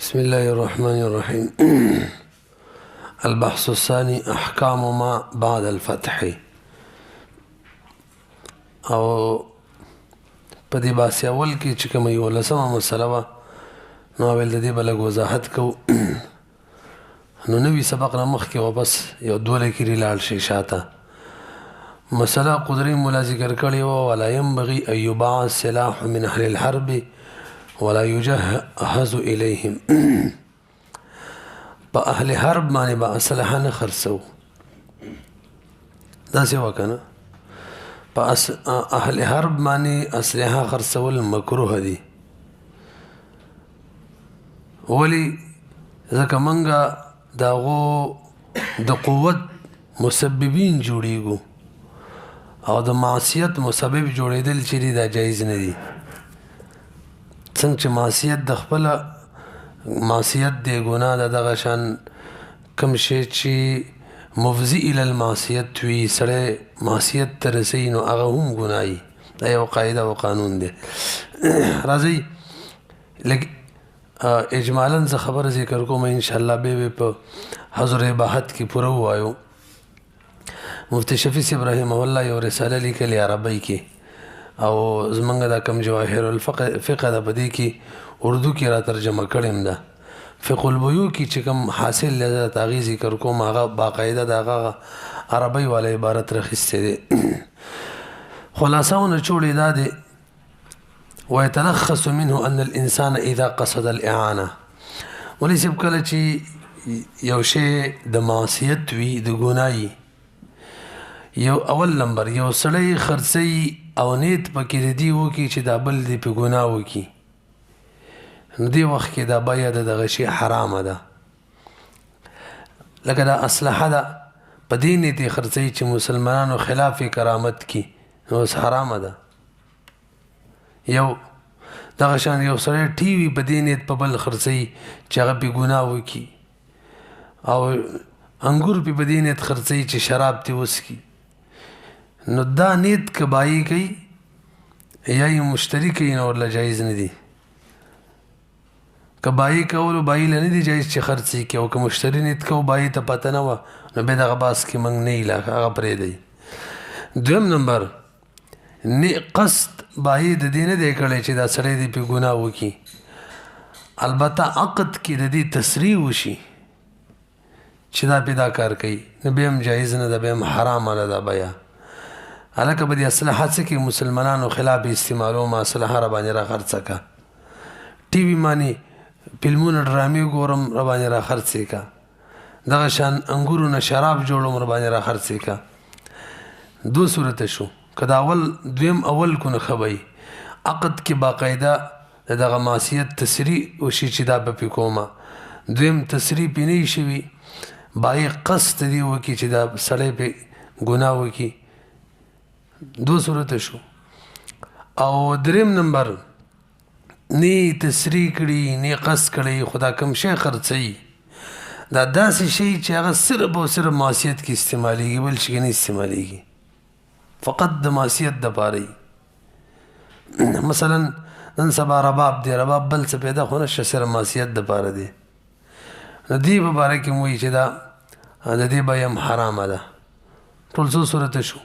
بسم الله الرحمن الرحيم. البحث الثاني أحكام ما بعد الفتح. او په دې بحث اول کې چې کوم یو لسمه مسله وه نو اول د دې به لږ وضاحت کوو. نو نوي سبق نه مخکې و بس یو دوه لیکري لاړ شي شاته. مسله قدري مولا ذکر کړې وه ولا ينبغي أن يباع السلاح من أهل الحرب ولا يجهز إليهم. په اهل حرب باندې به اسلحه نه خرڅو. داسې وکنه په اهل حرب باندې اسلحه خرڅول مکروه دي. ولی ځکه منګه داغو د قوت مسببین جوړیږو او د معصیت مسبب جوړېدل چې دي دا جایز نه دي. څنګه چې معصیت د خپل معصیت دی ګناه ده دغه شان کوم شی چې مفضي الى المعصیت وي سړی معصیت ته رسوي نو هغه هم ګناهي. دا یو قاعده او قانون دی. راځئ لږ اجمالا زه خبره ذکر کوم انشاءالله به په حضور بحث کې پوره ووایو. مفتی شفیع صاحب رحمه الله یو رساله لیکلې عربی کې او زمونږ دا کوم جواهر الفقه ده په دې کې اردو کې را ترجمه کړم ده. فقه البیوع کې چې کوم حاصل لږه هغې ذکر کوم هغه باقاعده د هغه عربی والا عبارت راخیستی دی. خلاصه ونچوړې دا دی ويتلخص منه أن الإنسان إذا قصد الإعانة. ولې صاحب کله چې یو شی د معصیت وي د ګناهي یو اول نمبر یو سړی خرڅوي او نیت پکې د دې وکړي چې دا بل دې په ګناه وکړي نو دې وخت کې دا بیه د دغه شي حرامه ده. لکه دا اسلحه ده په دې نیت یې خرڅوي چې مسلمانانو خلاف کرامت کړي نو اوس حرامه ده. یو دغه شان یو سړی ټي وي په دې نیت په بل خرڅوي چې هغه پې ګناه وکړي او انګور پې په دې نیت خرڅوي چې شراب تې وڅښي نو دا نیت که بایي کوي یا یې مشتري کوي نو ورله جایز نه دي. که بایي کولو بایي له نه دي جایز چې خرڅ یې کړي او که مشتري نیت کوو بایي ته پته نه وه نو بیا دغه باس کې موږ نه ایله هغه پرېږدئ. دویم نمبر قصد بایي د دې نه دی کړی چې دا سړی دې پې ګناه وکړي البته عقد کې د دې تصریح وشي چې دا پې دا کار کوي نو بیا هم جایز نه ده بیا هم حرامه نه ده بیه. هلکه به دې اسلحه څه کې مسلمانانو خلاف استعمالوم اسلحه را باندې را خرڅه که ټي وي باندې فلمونه ډرامې ګورم را باندې را خرڅې که دغه شان انګورو نه شراب جوړوم را باندې را خرڅې که. دو صورته شو که دا اول دویم اول کو نه ښه به عقد کې باقاعده د دغه معصیت تصریح وشي چې دا به پې کومه دویم تصریح پې نه وي شوي بایي قصد دې وکړي چې دا سړی پې ګناه وکړي. دو صورته شو. او دریم نمبر نه تصریح کړي نه قصد کړي خدا کوم شی خرڅوي دا داسې شی چې هغه صرف او صرف معصیت کې استعمالیږي بل شي کې نه استعمالیږي فقط د معصیت دپاره وي. مثلا نن سبا رباب دی رباب بل څه پیدا خو نشته صرف معصیت دپاره دی نو دې په باره کې م وایي چې دا د دې بیه هم حرامه ده. ټول څو صورته شو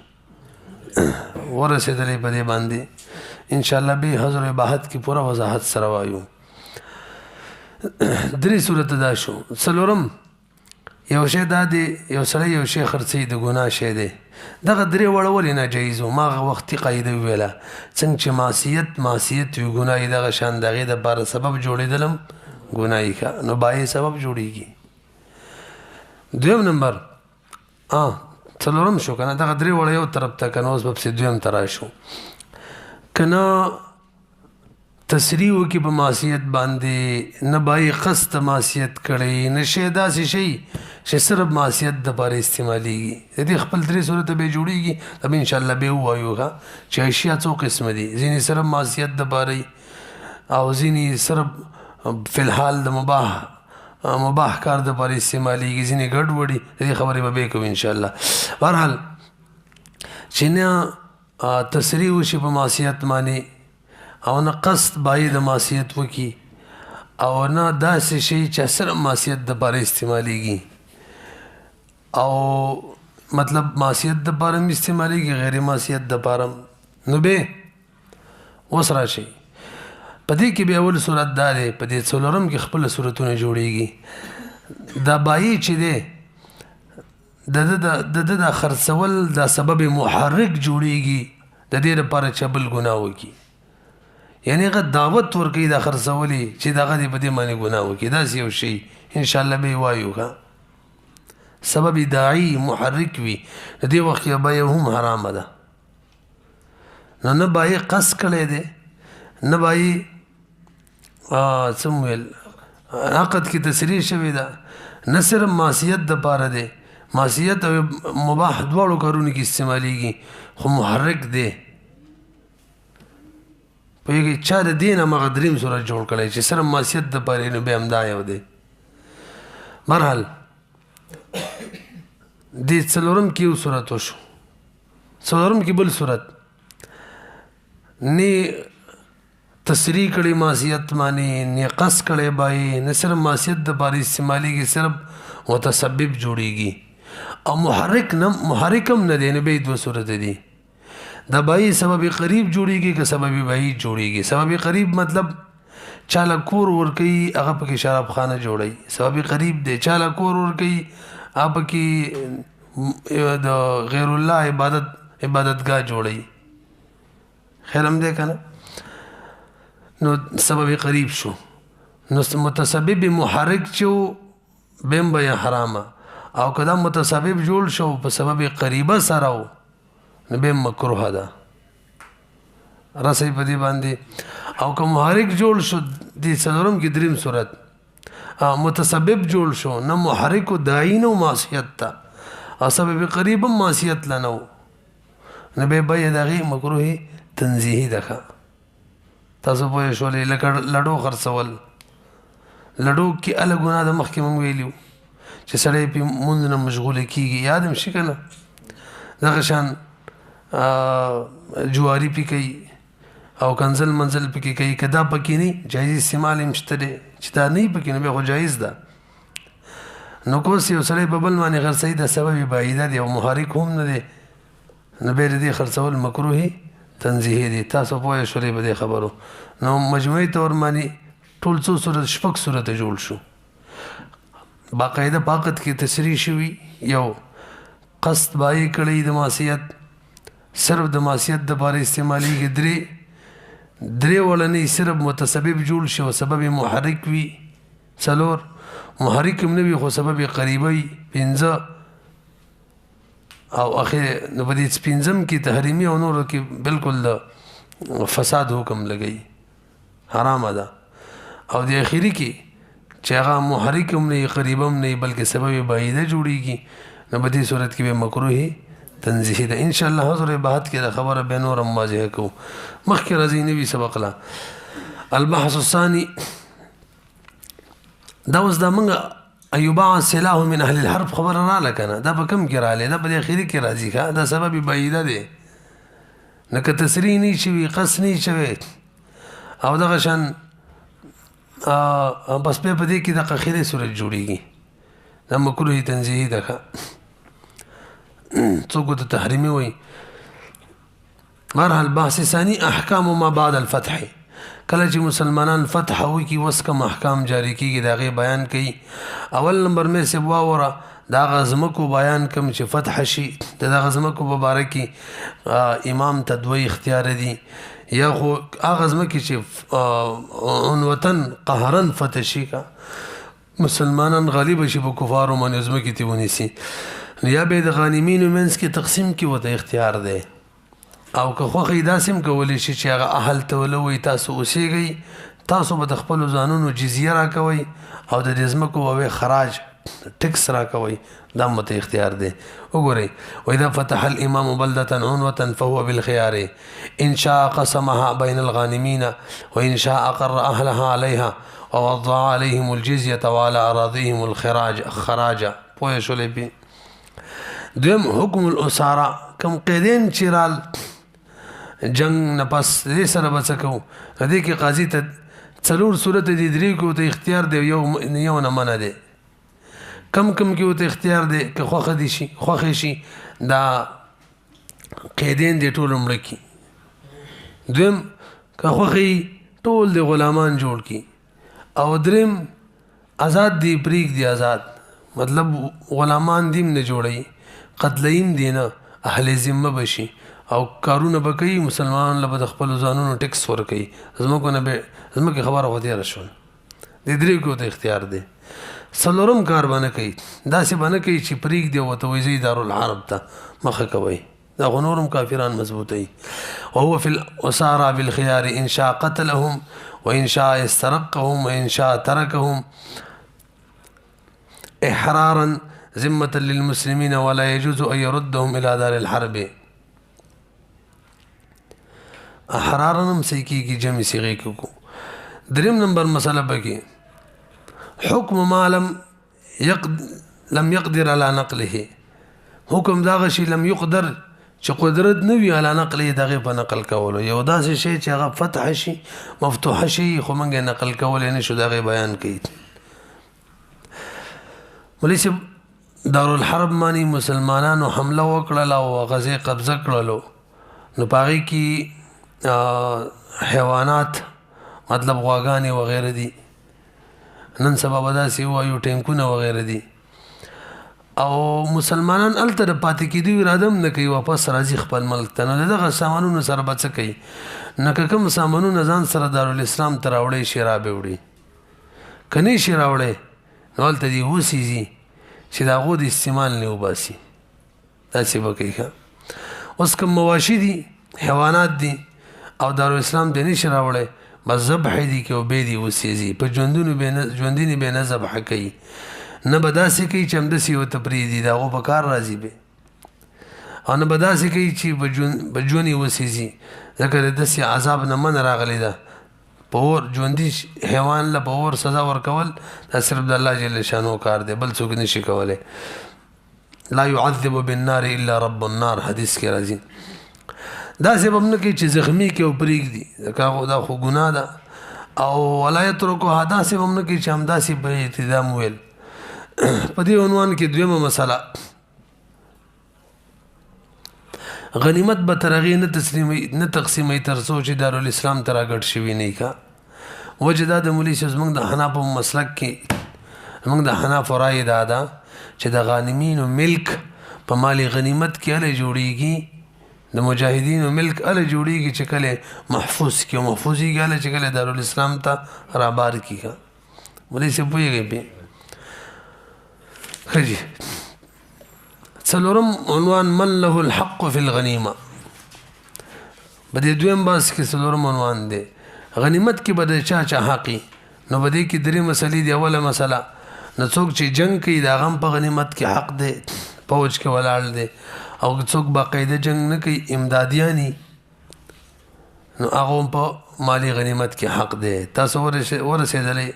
ورسېدلې په دې باندې انشاءالله به حضور بحث کې پوره وضاحت سره وایو. درې صورته دا شو. څلورم یو شی دا دی یو سړی یو شی خرڅوي د ګناه شی دی دغه درې واړه ولې ناجایز وو ما هغه وختي قاعده وویله څنګه چې معصیت وي ګناه دغه شان د هغې دپاره سبب جوړېدل هم ګناهي که نو بایې سبب جوړېږي. دویم نمبر څلورم شو که نه دغه درې وړه یو طرف ته که نه اوس به پسې دویم ته راشو که نه تصریح وکړي په معصیت باندې نه بایي قصد ته معصیت کړی نه شی داسې شی چې صرف معصیت دپاره استعمالیږي. د دې خپل درې صورته به جوړېږي دا به انشاءالله بیا ووایو ښه چې اشیا څو قسمه دي. ځینې صرف معصیت دپاره او ځینې صرف فی الحال د مباح کار دپاره استعمالیږي ځینې ګډ وړي د دې خبرې به بیا کوو انشاءالله. بهرحال چې نه تصریح وشي په معصیت باندې او نه قصد باید معصیت وکي او نه داسې شی چې صرف معصیت دپاره استعمالیږي او مطلب معصیت دپاره هم استعمالیږي غیر معصیت دپاره هم نو به اوس راشي په دې کې بیا اول صورت دا دی په دې څلورم کې خپل صورتونه جوړیږي دا بایي چې دی د خرڅول دا سبب محرک جوړیږي د دې لپاره چې بل ګناه وکړي یعنی هغه دعوت ورکوي دا خرڅولي چې دغه دې په دې باندې ګناه وکړي داسې یو شی انشاءالله به یې وایو ښه سبب داعي محرک وي د دې وخت کې به هم حرامه ده نو نه به یې قصد کړی دی نه به یې څه ویل عقد کې تصریح شوې ده نه صرف معصیت دپاره دی معصیت او مباح دواړو کارونو کې استعمالیږي خو محرک دی پوهېږئ چا د دې نه همغه دریم صورت جوړ کړی چې صرف معصیت دپاره نو بیا همدا یو دی برحال دې څلورم کې یو صورت وشو څلورم کې بل صورت نه تصریح کړي معصیت باندې نه قصد کړي بای نه صرف معصیت دپاره استعمالیږي صرف متسبب جوړیږي او محرکم نه دی نه به دوه صورت دي دا بای سبب قریب جوړیږي که سبب بعید جوړیږي سبب قریب مطلب چاله کور ورکي هغه پکې شراب خانه جوړي سبب قریب دی چاله کور ورکي هغه پکې د غیر الله عبادتګاه جوړي خیر هم دی کنه نو سبب قریب شو نو متسبب محرک شو بهم به حرامه او کدا متسبب جوړ شو په سبب قریبه سره و نو بهم مکروه ده رسې په دې باندې او که محرک جوړ شو دې څلورم کې دریم صورت متسبب جوړ شو نه محرک داعی نو معصیت ته او سبب قریب معصیت لنو نو به دغه مکروه تنزیهی ده تاسو پوه شولې لکه لډو خرڅول لډو کې ال ګناه د مخکې مونږ ویلو چې سړی په مونږ نه مشغوله کیږي یاد هم شي کنه دغه شان جواری پی کوي او کنزل منزل پکې کوي کدا پکې نه جایز استعمال هم شته چې دا نه پکې نه به خو جایز ده نو کوس یو سړی په بل باندې خرڅي د سبب بعیده دی او محرک هم نه دی نو به دې خرڅول مکروه تنزیه دي تاسو پوه شولې به خبرو نو مجموعي تور باندې ټول څو صورت شپږ صورت جوړ شو باقاعده پاکت کې تصریح شوی یو قصد بای کړی د معصیت صرف د معصیت د باره استعمالیږي درې ولنې صرف متسبب جوړ شو سبب محرک وي څلور محرک هم نه وي خو سبب قریبه وي پنځه او اخر نو په دې پنځم کې تحریمي او نور کې بالکل د فساد حکم لګي حرام ده او د اخیری کې چې هغه محرک هم نه قریب هم نه بلکې سبب بعیده جوړیږي نو په دې صورت کې به مکروه تنزیه ده ان شاء الله حضور بحث کې د خبره به نور واضح کو مخکې راځي نوی سبق لا البحث الثاني دا اوس د موږ ایوبا سلاح من اهل الحرب خبر را لکنه دا په کم کې را لې دا په اخیری کې راځي دا سبب بعیده ده نه که تصریح نه شي قص نه شي او دغه شان بس په دې کې د اخیری صورت جوړیږي دا مکروه تنزیهی ده څوک د تحریمي وي مرحله بحث ثاني احکام ما بعد الفتح کله چې مسلمانان فتح وي کی وس کم احکام جاری کیږي دا غي بیان کوي اول نمبر مې سے واوره دا غزمکو بیان کوم چې فتح شي دا غزمکو مبارکي امام تدوی اختیار دي یا خو غزمکي چې وطن قهرن فتح شي کا مسلمانان غالب شي په کفارو باندې غزمکي تی ونیسي یا به د غانمینو منځ کې تقسیم کې وته اختیار دی او که خو داسم کولی شي چې هغه اهل ته ولوي تاسو اوسېږئ تاسو به د خپلو ځانونو جزیه راکوئ او د دې ځمکو به خراج ټکس راکوئ دا مته اختیار دی وګورئ واذا فتح الامام بلده عنوه فهو بالخيار ان شاء قسمها بين الغانمين وان شاء اقر اهلها عليها ووضع عليهم الجزيه وعلى اراضيهم الخراج پوه شولې بي دویم حکم الاساره کم قیدین چیرال جنگ نه پس دې سره بچکو دې کې قاضي ته څلور صورت دي درې کو ته اختیار دی یو نه منع دی کم کې ته اختیار دی که خوخه شي دا قیدین دی ټول مړ کی دویم که خوخه ټول دی غلامان جوړ کی او دریم آزاد دی پریک دی آزاد مطلب غلامان دیم نه جوړي قتلیم دی نه اهل ذمه بشي او کارونه بکې مسلمان له خپل ځانونو ټیکس ورکړي زموږ خبره وته راشول د درې کو ته اختیار دی سلورم کار باندې کوي دا څه باندې کوي چې پریک دی وته وزي دارالحرب ته مخه کوي دا غنورم کافران مضبوطي وهو في الاسارى بالخيار ان شاء قتلهم وان شاء استرقهم وان شاء تركهم احرارا ذمه للمسلمين ولا يجوز ان يردهم الى دار الحرب احرارا مسيكي کی جمع صيغه کو دریم نمبر مسئله بکی حکم ما لم يقدر على نقله حکم دا غشي لم يقدر چې قدرت نوي على نقله دغه په نقل کولو یو داسې شی چې هغه فتح شي مفتوح شي خو موږ نقل کول نه شو دغه بیان کړي ولې دارالحرب مانی مسلمانانو حمله وکړه او غزه قبضه کړلو نو پاغي کی حیوانات مطلب غواګانی وغیرہ دي نن سبا بداسي وایو ټینکونه وغیرہ دي او مسلمانان الته پاتې کیدو اراده نه کوي واپس راځي خپل ملک ته نه دغه سامانونو سره بچ کوي نه کوم سامانونو ځان سره دارالاسلام ته راوړي شراب وړي کني شراب وړي نو الته دی وسیږي چې دا غو د استعمال نه وباسي تاسو وکړئ اوس کوم مواشي دي حیوانات دي او دارالاسلام د نشه راوړي بس ذبح دي کې او به دي وسیږي په ژوندونی به نه ذبح کوي نه بداسي کوي چې همدسي او تپریدي دا غو په کار راځي به او نه بداسي کوي چې بجونی وسیږي ځکه د سي عذاب نه من راغلي دا پور ژوندۍ حیوان له پور سزا ورکول دا صرف د الله جل شانو کار دی بل څوک نشي کولای لا يعذب بالنار الا رب النار حدیث کې راځي دا سبب نه کوي چې زخمی کې او پریک دي دا خو ګناه ده او ولایت رکو هدا سبب نه کوي چې همداسي په اعتدام ویل په دې عنوان کې دویمه مسله غنیمت به ترغی نه تقسیمي تر سوچ دارالاسلام ترا غټ شوی نه کا وجدا د مولوی زمنګ د حناف مسلک کې موږ د حناف رائے دادا چې د غانمینو ملک په مالی غنیمت کې اله جوړیږي د مجاهدینو ملک اله جوړیږي چې کله محفوظ کې محفوظي غاله چې کله دارالاسلام ته رابار کیږي مولوی څه پوهیږي به خجی څلورم عنوان من له الحق في الغنیمه بده دویم باس کې څلورم عنوان دی غنیمت کې بده چا حقي نو بده کې درې مسلې دی اوله مسله نو څوک چې جنگ کوي دا غم په غنیمت کې حق دی فوج کې ولاړ دی او څوک باقاعده جنگ نه کوي امدادیانی نو هغه په مالی غنیمت کې حق دی تاسو ورسېدلې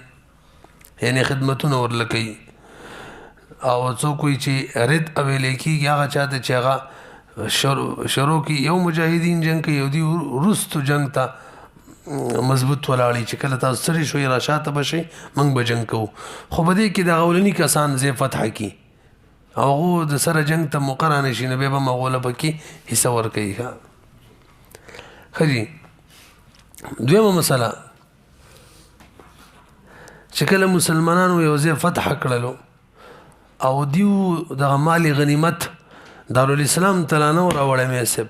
یعنی خدمتونه ورلکې او څوک چې رد اویل کیږي هغه چاته چې هغه شروع کی یو مجاهدین جنگ کوي یو دی رستو جنگ ته مضبوط ولاړی چې کله تاسو سره شوي راشاته بشي موږ به جنگ کوو خو بده کې د غولنی کسان زی فتح کی او د سره جنگ ته مقرانه شي نه به مغوله پکې حصہ ور کوي خجی دویمه مسله چې کله مسلمانانو یو ځای فتح کړلو او دیو د مالی غنیمت دارالاسلام تلانو راوړې مې سب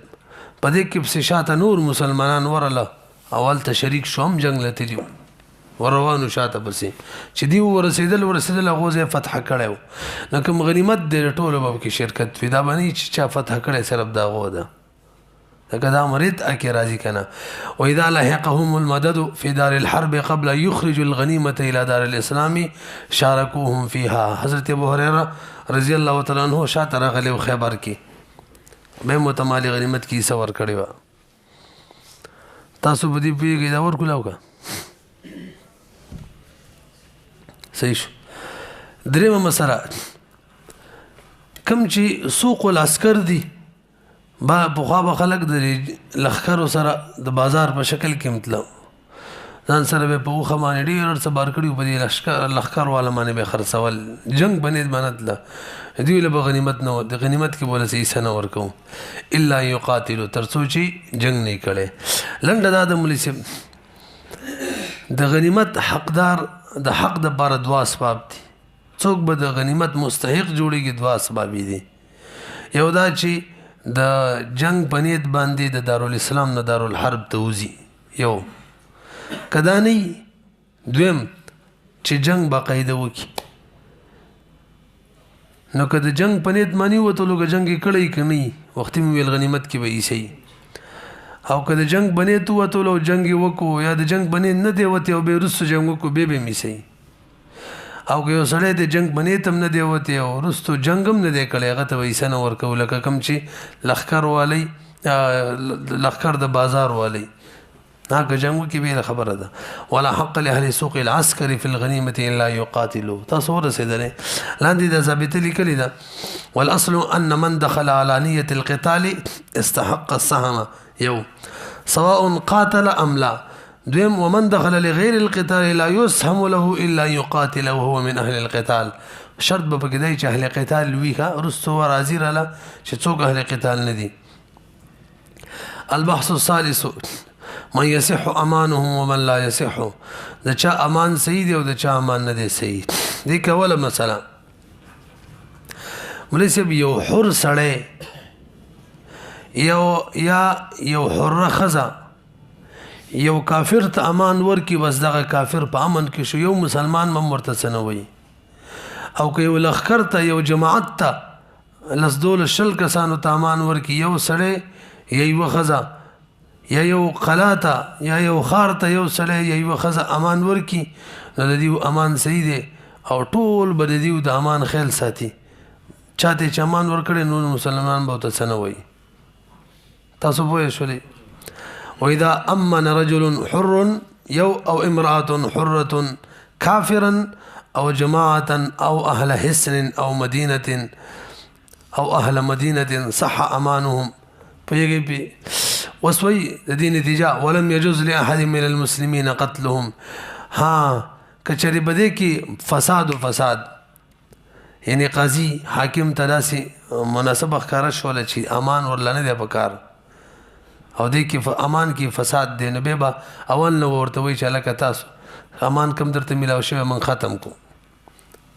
پدې کې په شاته نور مسلمانان ورله اول ته شریک شوم جنگ لته دی وروانو شاته پسې چې دی ورسېدل غوځه فتح کړو نو کوم غنیمت د ټولو په کې شرکت فدا باندې چې چا فتح کړي سره دا غو ده دا مرید اکی راضی کنا واذا لحقهم المدد في دار الحرب قبل يخرج الغنيمه الى دار الاسلام شاركوهم فيها حضرت ابو هريره رضی الله تعالی عنہ شاته راغلی خیبر کې به متمالی غنیمت کی سور کړي وا تاسو بدی پیږي دا ور کولاو کا صحیح درېمه مسله کم چې سوق العسكر دي با بخوا خلق د لخر سره د بازار په شکل کې مطلب ځان سره به په اوخه باندې ډېر څه بار کړي په دې لښکر والا باندې به خرڅول جنگ بنید باندې دوی له غنیمت نه د غنیمت کې بوله حصہ نه ورکو الا یقاتلوا تر څو چې جنگ نه کړي لنډه دا د مولوي صاحب د غنیمت حقدار د حق د بار دوا اسباب دي څوک به د غنیمت مستحق جوړيږي دوا اسباب دي یو دا چې د جنگ بنید باندې د دارالاسلام نه دارالحرب ته وځي یو کدا نه دویم چې جنگ باقاعده وکي نو که د جنگ په نیت مانی وته لوګه جنگ کړی کني وختي ویل غنیمت کې به ایسي او که د جنگ بنې تو وته لو جنگ وکړو یا د جنگ بنې نه دی وته او به رسو جنگ وکړو به میسي او که یو سړی د جنگ بنې تم نه دی وته او رستو جنگم نه دی کړی هغه ته وایسه نه ورکو لکه کم چې لخر والی لخر د بازار والی هغه جنگ کې به خبره ده ولا حق لاهل سوق العسكر في الغنيمه الا يقاتلوا تصور سيدله لاندې د ثابت لیکلی ده والاصل ان من دخل على نيه القتال استحق السهم يو سواء قاتل ام لا دویم ومن دخل لغير القتال لا يسهم له الا يقاتل وهو من اهل القتال شرط به پکې چې اهل قتال وی کا رستو راضی راله چې څوک اهل قتال نه دي البحث الثالث من يصح امانه ومن لا يصح د چا امان صحیح دی او د چا امان نه دی صحیح دی کوله مثلا مليسب یو حر سړی یو حر خزا یو کافر ته امان ورکی بس دغه کافر په امن کې شو یو مسلمان مم ورته سنوي او که یو لخر ته یو جماعت ته لسدول شل کسانو ته امان ورکی یو سړی یو خزا یا یو قلاته یا یو خارته یو سړی یا یو خزا امان ورکی نو د دې امان صحیح دی او ټول به د دې د امان خیال ساتي چاته چې امان ورکړي نو مسلمان به ته سنوي تاسو پوه شئ واذا امن رجل حر يو او امراه حره كافرا او جماعه او اهل حسن او مدينه او اهل مدينه صح امانهم فيجب وسوي دين نتيجه ولم يجوز لاحد من المسلمين قتلهم ها کچری بده کی فساد یعنی قاضي حاکم تداسي مناسبه ښکارا شول چې امان ورلنه دی پکار او دې کې امان کې فساد دی نو به اول نو ورته وی چې لکه تاسو امان کم درته ملاو شوی من ختم کو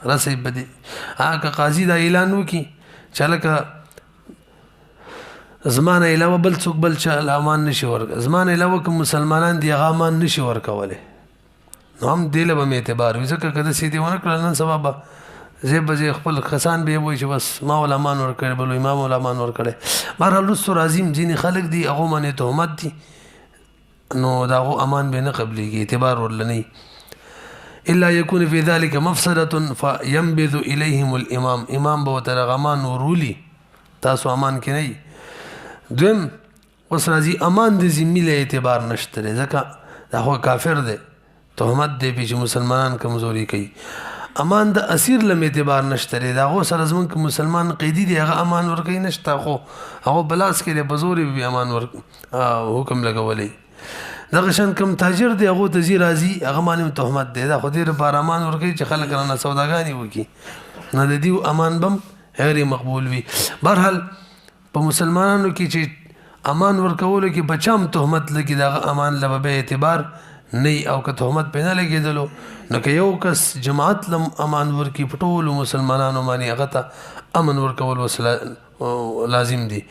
رسې بدی هغه قاضي دا اعلان وکي چې لکه زمانه علاوه بل څوک بل چې امان نشي ورک زمانه علاوه کوم مسلمانان دی هغه امان نشي ورکوله نو هم دله به اعتبار وي ځکه کده سیدی ونه کړل نن سبب زه به خپل خسان به وای چې بس ما ول امان ور کړ بل امام ول امان ور کړ بهر رسول عظیم ځینی خلق دي هغه باندې تهمت دي نو دا امان به نه قبليږي اعتبار ورلنی الا يكون في ذلك مفسده فينبذ اليهم الامام امام به ترغمان ورولي تاسو امان کې نه دوم اوس راځي امان د ذمي له اعتبار نشته ځکه دا هو کافر دی تهمت دی چې مسلمانان کمزوري کوي امان د اسیر لم اعتبار نشته دا غو سره زمون ک مسلمان قیدی دی هغه امان ور کوي نشته خو هغه بلاس کې له بزوري به امان ور حکم لګولې دغه شان کم تاجر دی هغه تزي راضي هغه باندې تهمت دی دا خو دې لپاره امان ور کوي چې خلک رانه سوداګانی وکي نه د دې امان بم غیر مقبول وي بهرحال په مسلمانانو کې چې امان ور کول کې بچام تهمت لګي دا امان لبه اعتبار نه او که تهمت په نه لګیدلو نو که یو کس جماعت لم امان ورکی پټول مسلمانانو باندې هغه ته امن ورکول لازم دي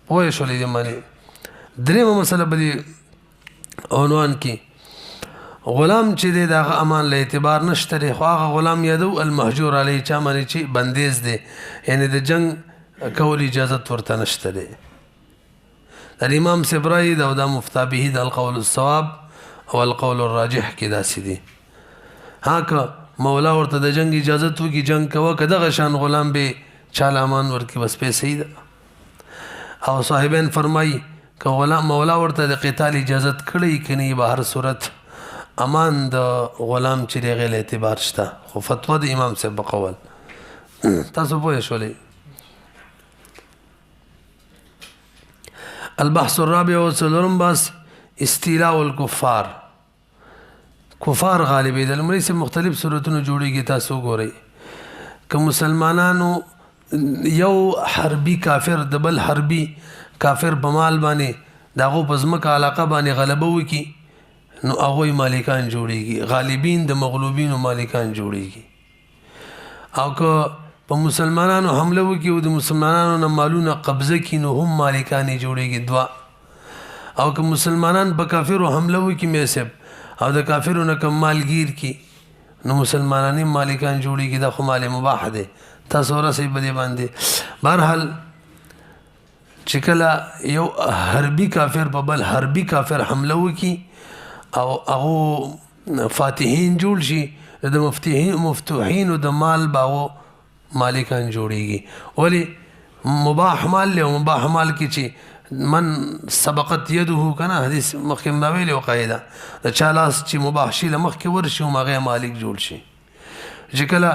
پوه شو لې باندې درېمه مسله به عنوان کې غلام چې دی دا امان له اعتبار نشته خو هغه غلام یادو المهجور علی چا باندې چې بندیز دی یعنی د جنگ کول اجازه ورته نشته دی الامام سبرای دا مفتى به د القول الصواب او القول الراجح کې دا سیدی هاکه مولا ورته د جنگ اجازه تو کی جنگ کوا کده غشان غلام به چالامان ورکی بس پیسې ده او صاحبین فرمای ک غلام مولا ورته د قتال اجازه کړی کني به هر صورت امان د غلام چې غل اعتبار شته خو فتوا د امام صاحب بقول تاسو پوه شولې البحث الرابع والسلام بس استيلاء الكفار کفار غالبېدل. مولوي صاحب مختلف صورتونه جوړېږي تاسو ګورئ. که مسلمانانو یو حربي کافر د بل حربي کافر په مال باندې د هغو په ځمکه علاقه باندې غلبه وکړي نو هغوی مالکان جوړېږي. غالبین د مغلوبینو مالکان جوړېږي. او که په مسلمانانو حمله وکړي او د مسلمانانو نه مالونه قبضه کړي نو هم مالکان یې جوړېږي دوه. او که مسلمانان په کافرو حمله وکړي میسب او د کافرو نه کم مالګیر کړي نو مسلمانان مالکان جوړېږي. دا خو مال مباح دی. تاسو ورسئ په دې باندې. بهرحال چې کله یو حربي کافر په بل حربي کافر حمله وکړي او هغو فاتحین جوړ شي د مفتوحینو د مال باغو مالکان جوړېږي. ولې مباح مال له مباح مال کې چې من سبقت يده کنه حدیث مخکې دا ویلو قاعده د چا لاس چې مباح شي له مخکې ورشي او هغه مالک جوړ شي. چې کله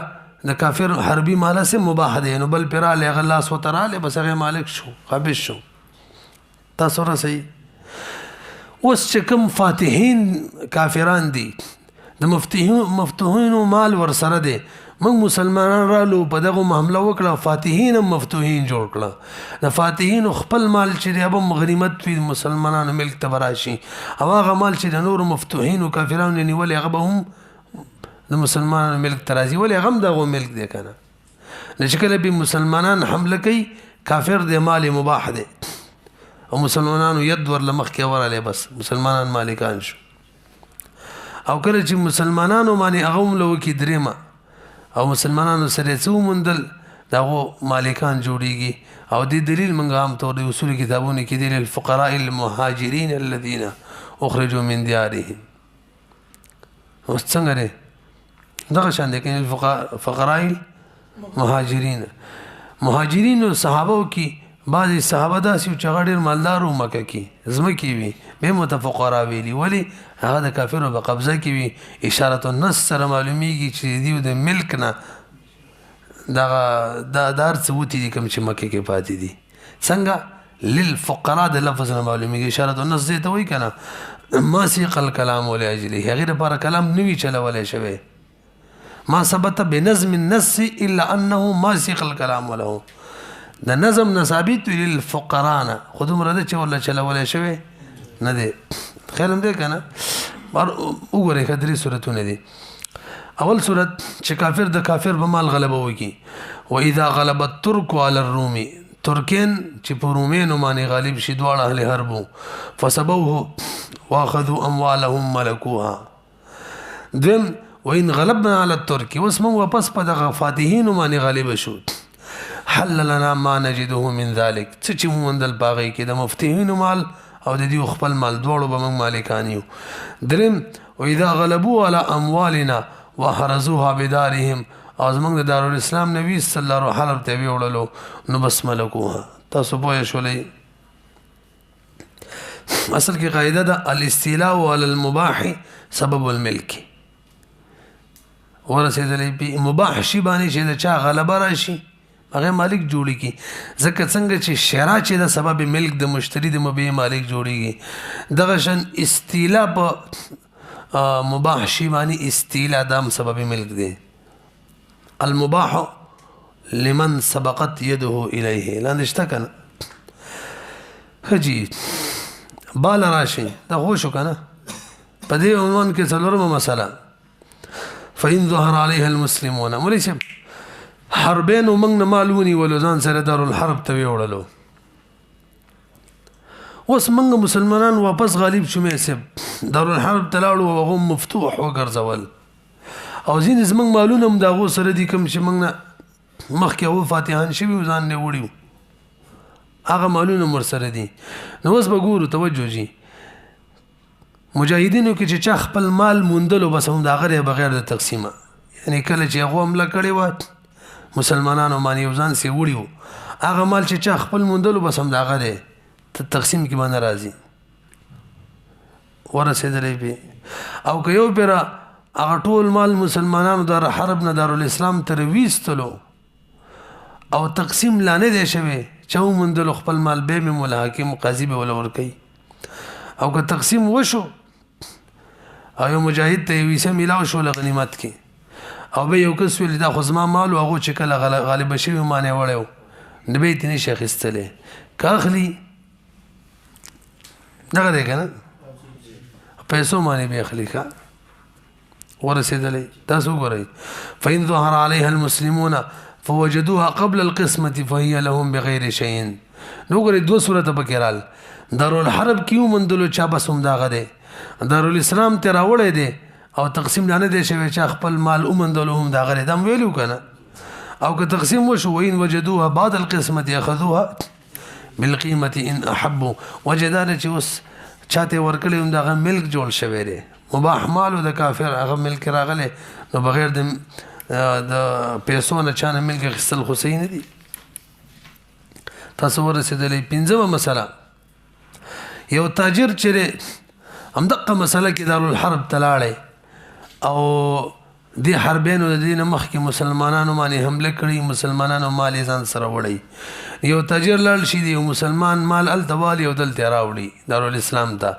د کافر حربي مال سه مباح دی نو بل پراله غلاس وتراله بس هغه مالک شو قابض شو. تاسو را صحیح. اوس چې کوم فاتحین کافران دي د مفتوحینو مال ورسره دی. موږ مسلمانان رالو په دغه حمله وکړه فاتحین هم مفتوحین جوړ کړه. د فاتحین خپل مال چې دی به غنیمت وي مسلمانانو ملک ته براشي او هغه مال چې د نور مفتوحین او کافرانو نیولې هغه به هم د مسلمانانو ملک ترازی. ولې هغه هم دغه ملک دی کنه. چې کله به مسلمانان حمله کوي کافر د مال مباح دی او مسلمانانو ید ور لمخ کې وراله بس مسلمانان مالکان شو. او کله چې مسلمانانو باندې هغه ملو کې دریمه او مسلمانانو سره څو مندل دغه مالکان جوړیږي. او دې دلیل موږ هم تور د اصول کتابونو کې دي للفقراء المهاجرين الذين اخرجوا من ديارهم. اوس څنګه ده دغه شان دي کې الفقراء مهاجرین صحابه کې بعضی صحابه داسې چې غړي مالدار او مکه کې زمکې وي به متفقرا ویلي. ولی هغه د کافرو په قبضه کې وي. اشاره النص سره معلومیږي چې دیو د ملک نه دغه دار ثبوت دي کوم چې مکه کې پاتې دي. څنګه للفقراء د لفظ نه معلومیږي. اشاره النص دې ته وایي کنه ما سیق الكلام ولاجله هغه لپاره کلام نوی چلولې شوی. ما ثبت بنظم النص الا انه ما سیق الكلام له د نظم نثابت للفقراء خودم رده چې ولا چلولې شوی نه دی. خیر هم دی کنه. وګورئ کدري صورتونه دي. اول صورت چې کافر د کافر په مال غلبه وکي. واذا غلب الترك على الروم ترکین چې په رومینو باندې غالب شي دواړه اهل حربو فسبوه واخذوا اموالهم ملكوها. دم وان غلبنا على الترك واسمه واپس په دغه فاتحین باندې غالب شو حل لنا ما نجده من ذلك چې موندل باغی کې د مفتوحین مال او د دې خپل مال دوړو به موږ مالکان یو. درم واذا غلبوا على اموالنا وحرزوها بدارهم او زمونږ د دارالاسلام نبی صلی الله علیه وسلم ته ویوړلو نو بس ملکوها. تاسو پوه شولئ. اصل کې قاعده ده الاستیلاء على المباح سبب الملک. ورسېدلې په مباح شی باندې چې د چا غلبه راشي هغه مالک جوړي کی. ځکه څنګه چې شرع چې د سبب ملک د مشتری د مبيع مالک جوړيږي دغه شان استیلاء په مباح شی باندې استیلاء دام سبب ملک دی. المباح لمن سبقت يده اليه لاندشته کنه خجی بال راشي دا خو شو کنه. په دې عنوان کې څلورمه مسله فإن ظهر عليها المسلمون مولوی حربین ومنګ نه مالونی ولزان سره دارالحرب ته ویوړلو. اوس منګ مسلمانان واپس غالب شومې سب دارالحرب تلاړو او هم مفتوح وګرځول او ځین زمنګ مالونه هم داغو سره دي کوم چې منګ مخکې او فاتحان شوی ځان نه وړیو هغه مالونه مر سره دي. نو اوس به ګورو توجه جی مجاهدینو کې چې چا خپل مال موندلو بس هم دا غره بغیر د تقسیمه یعنی کله چې هغه حمله کړې و مسلمانانو باندې ځان سی وړیو هغه مال چې چا خپل موندلو بس هم دا غره تقسیم کې باندې راځي ورسېدلې به او که یو پیرا هغه ټول مال مسلمانانو د حرب نه دارالاسلام تر ویستلو او تقسیم لانه دی شوی چې موندلو خپل مال به مولا حاکم قاضي به ولور کوي. او که تقسیم وشو او یو مجاهد ته ویسه میلاو شو غنیمت کې او به یو کس ویل دا خو زما مال او هغه چې کله غالب شوی مانه وړو د بیت نشه اخیستلې کاخلی دغه دی کنه پیسو مانه به اخلي کا ورسېدلې تاسو ګورئ فإن ظهر عليها المسلمون فوجدوها قبل القسمة فهي لهم بغير شيء نو ګورئ دوه صورت بکرال دارالحرب کیو مندلو چا بسوم داغه دی دارالاسلام ته راوړې دی او تقسیم نه دی شوی چې خپل مال اومندلو هم دا غره دم ویلو کنه او که تقسیم وشو وین وجدوها بعد القسمه ياخذوها بالقيمه ان احبوا وجدان چې اوس چاته ورکړي هم دا ملک جوړ شوی دی مباح مال د کافر هغه ملک راغله نو بغیر د پیسو نه چانه ملک خپل حسین دي تاسو ورسېدلې پنځمه مسله یو تاجر چې هم دغه مسله کې دارالحرب تلاړي او دی حربینو د دین مخکې مسلمانانو باندې حمله کړي مسلمانانو مال ځان سره وړي یو تاجر لاړ شي دی مسلمان مال التوالي او دلته راوړي دارالاسلام ته